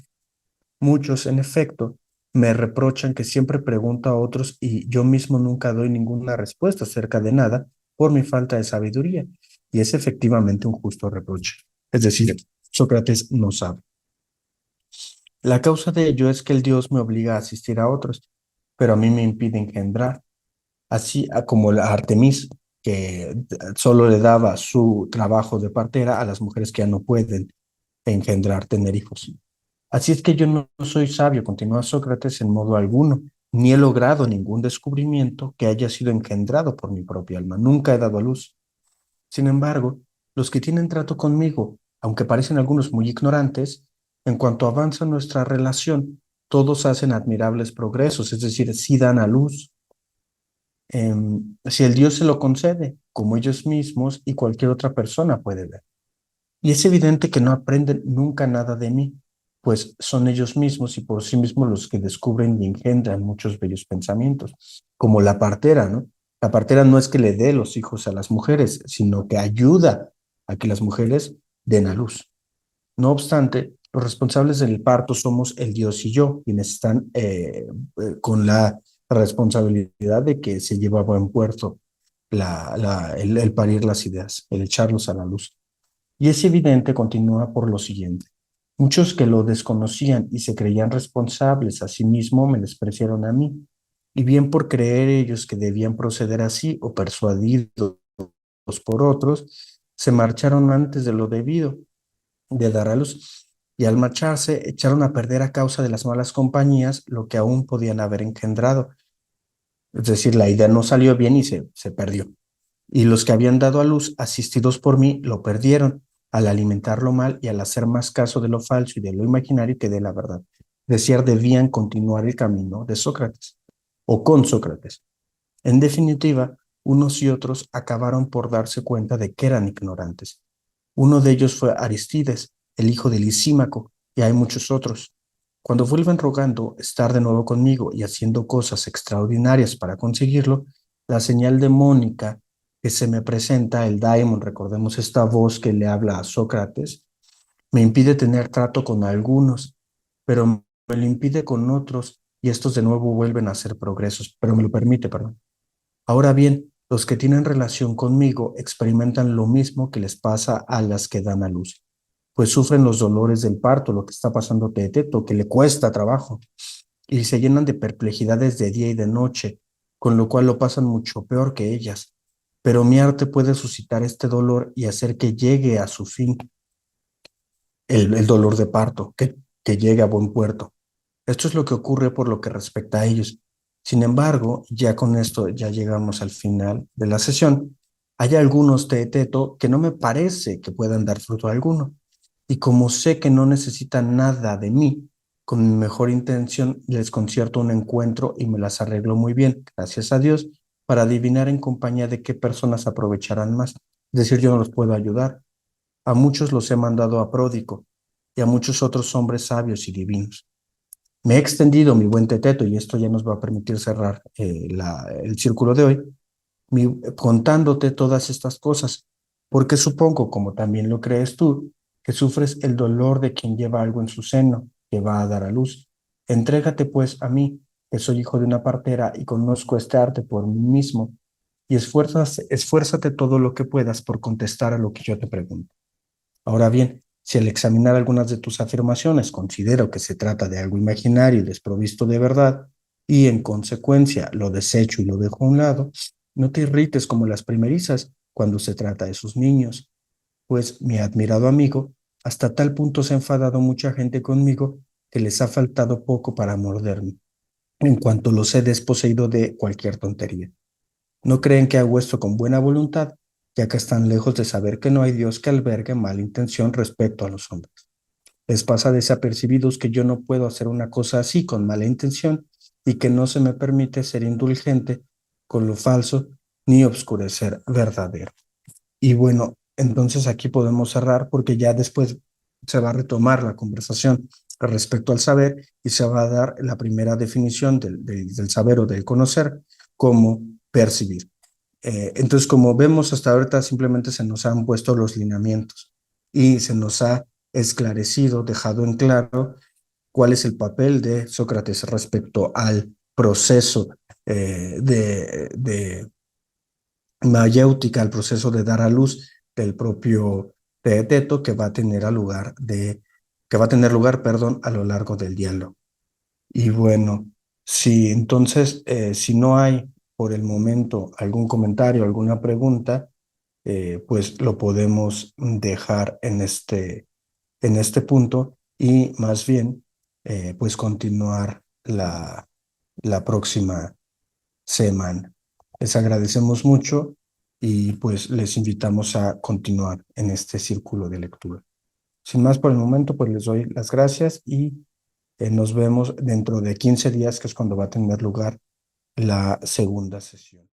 Muchos, en efecto, me reprochan que siempre pregunto a otros y yo mismo nunca doy ninguna respuesta acerca de nada por mi falta de sabiduría. Y es efectivamente un justo reproche. Es decir, Sócrates no sabe. La causa de ello es que el Dios me obliga a asistir a otros, pero a mí me impide engendrar, así como la Artemis, que solo le daba su trabajo de partera a las mujeres que ya no pueden engendrar, tener hijos. Así es que yo no soy sabio, continúa Sócrates, en modo alguno, ni he logrado ningún descubrimiento que haya sido engendrado por mi propia alma. Nunca he dado a luz. Sin embargo, los que tienen trato conmigo, aunque parecen algunos muy ignorantes, en cuanto avanza nuestra relación, todos hacen admirables progresos, es decir, sí dan a luz. Si el Dios se lo concede, como ellos mismos y cualquier otra persona puede ver. Y es evidente que no aprenden nunca nada de mí, pues son ellos mismos y por sí mismos los que descubren y engendran muchos bellos pensamientos, como la partera, ¿no? La partera no es que le dé los hijos a las mujeres, sino que ayuda a que las mujeres den a luz. No obstante, los responsables del parto somos el Dios y yo, quienes están con la responsabilidad de que se lleve a buen puerto el parir las ideas, el echarlos a la luz. Y es evidente, continúa por lo siguiente. Muchos que lo desconocían y se creían responsables a sí mismo me despreciaron a mí, y bien por creer ellos que debían proceder así o persuadidos por otros, se marcharon antes de lo debido de dar a luz, y al marcharse echaron a perder a causa de las malas compañías lo que aún podían haber engendrado. Es decir, la idea no salió bien y se perdió. Y los que habían dado a luz, asistidos por mí, lo perdieron al alimentarlo mal y al hacer más caso de lo falso y de lo imaginario que de la verdad. Decir, debían continuar el camino de Sócrates o con Sócrates. En definitiva, unos y otros acabaron por darse cuenta de que eran ignorantes. Uno de ellos fue Aristides, el hijo de Lisímaco, y hay muchos otros. Cuando vuelven rogando estar de nuevo conmigo y haciendo cosas extraordinarias para conseguirlo, la señal demónica que se me presenta, el daimon, recordemos esta voz que le habla a Sócrates, me impide tener trato con algunos, pero me lo impide con otros y estos de nuevo vuelven a hacer progresos, pero me lo permite, perdón. Ahora bien, los que tienen relación conmigo experimentan lo mismo que les pasa a las que dan a luz, pues sufren los dolores del parto, lo que está pasando a Teeteto, que le cuesta trabajo, y se llenan de perplejidades de día y de noche, con lo cual lo pasan mucho peor que ellas. Pero mi arte puede suscitar este dolor y hacer que llegue a su fin el dolor de parto, que llegue a buen puerto. Esto es lo que ocurre por lo que respecta a ellos. Sin embargo, ya con esto ya llegamos al final de la sesión. Hay algunos teeteto que no me parece que puedan dar fruto alguno. Y como sé que no necesitan nada de mí, con mi mejor intención les concierto un encuentro y me las arreglo muy bien, gracias a Dios, para adivinar en compañía de qué personas aprovecharán más. Es decir, yo no los puedo ayudar. A muchos los he mandado a Pródico y a muchos otros hombres sabios y divinos. Me he extendido, mi buen Teteto, y esto ya nos va a permitir cerrar el círculo de hoy, contándote todas estas cosas, porque supongo, como también lo crees tú, que sufres el dolor de quien lleva algo en su seno, que va a dar a luz. Entrégate pues a mí, que soy hijo de una partera y conozco este arte por mí mismo, y esfuérzate todo lo que puedas por contestar a lo que yo te pregunto. Ahora bien, si al examinar algunas de tus afirmaciones considero que se trata de algo imaginario y desprovisto de verdad, y en consecuencia lo desecho y lo dejo a un lado, no te irrites como las primerizas cuando se trata de sus niños, pues mi admirado amigo Hasta tal punto se ha enfadado mucha gente conmigo que les ha faltado poco para morderme, en cuanto los he desposeído de cualquier tontería. No creen que hago esto con buena voluntad, ya que están lejos de saber que no hay Dios que albergue mala intención respecto a los hombres. Les pasa desapercibidos que yo no puedo hacer una cosa así con mala intención y que no se me permite ser indulgente con lo falso ni obscurecer verdadero. Y bueno, entonces aquí podemos cerrar porque ya después se va a retomar la conversación respecto al saber y se va a dar la primera definición del saber o del conocer como percibir. Entonces, como vemos hasta ahorita, simplemente se nos han puesto los lineamientos y se nos ha esclarecido, dejado en claro cuál es el papel de Sócrates respecto al proceso de mayéutica, al proceso de dar a luz del propio teeteto que va a tener que va a tener lugar, perdón, a lo largo del diálogo. Y bueno, si entonces, si no hay por el momento algún comentario, alguna pregunta, pues lo podemos dejar en este punto y más bien, pues continuar la próxima semana. Les agradecemos mucho y pues les invitamos a continuar en este círculo de lectura. Sin más por el momento, pues les doy las gracias y nos vemos dentro de 15 días, que es cuando va a tener lugar la segunda sesión.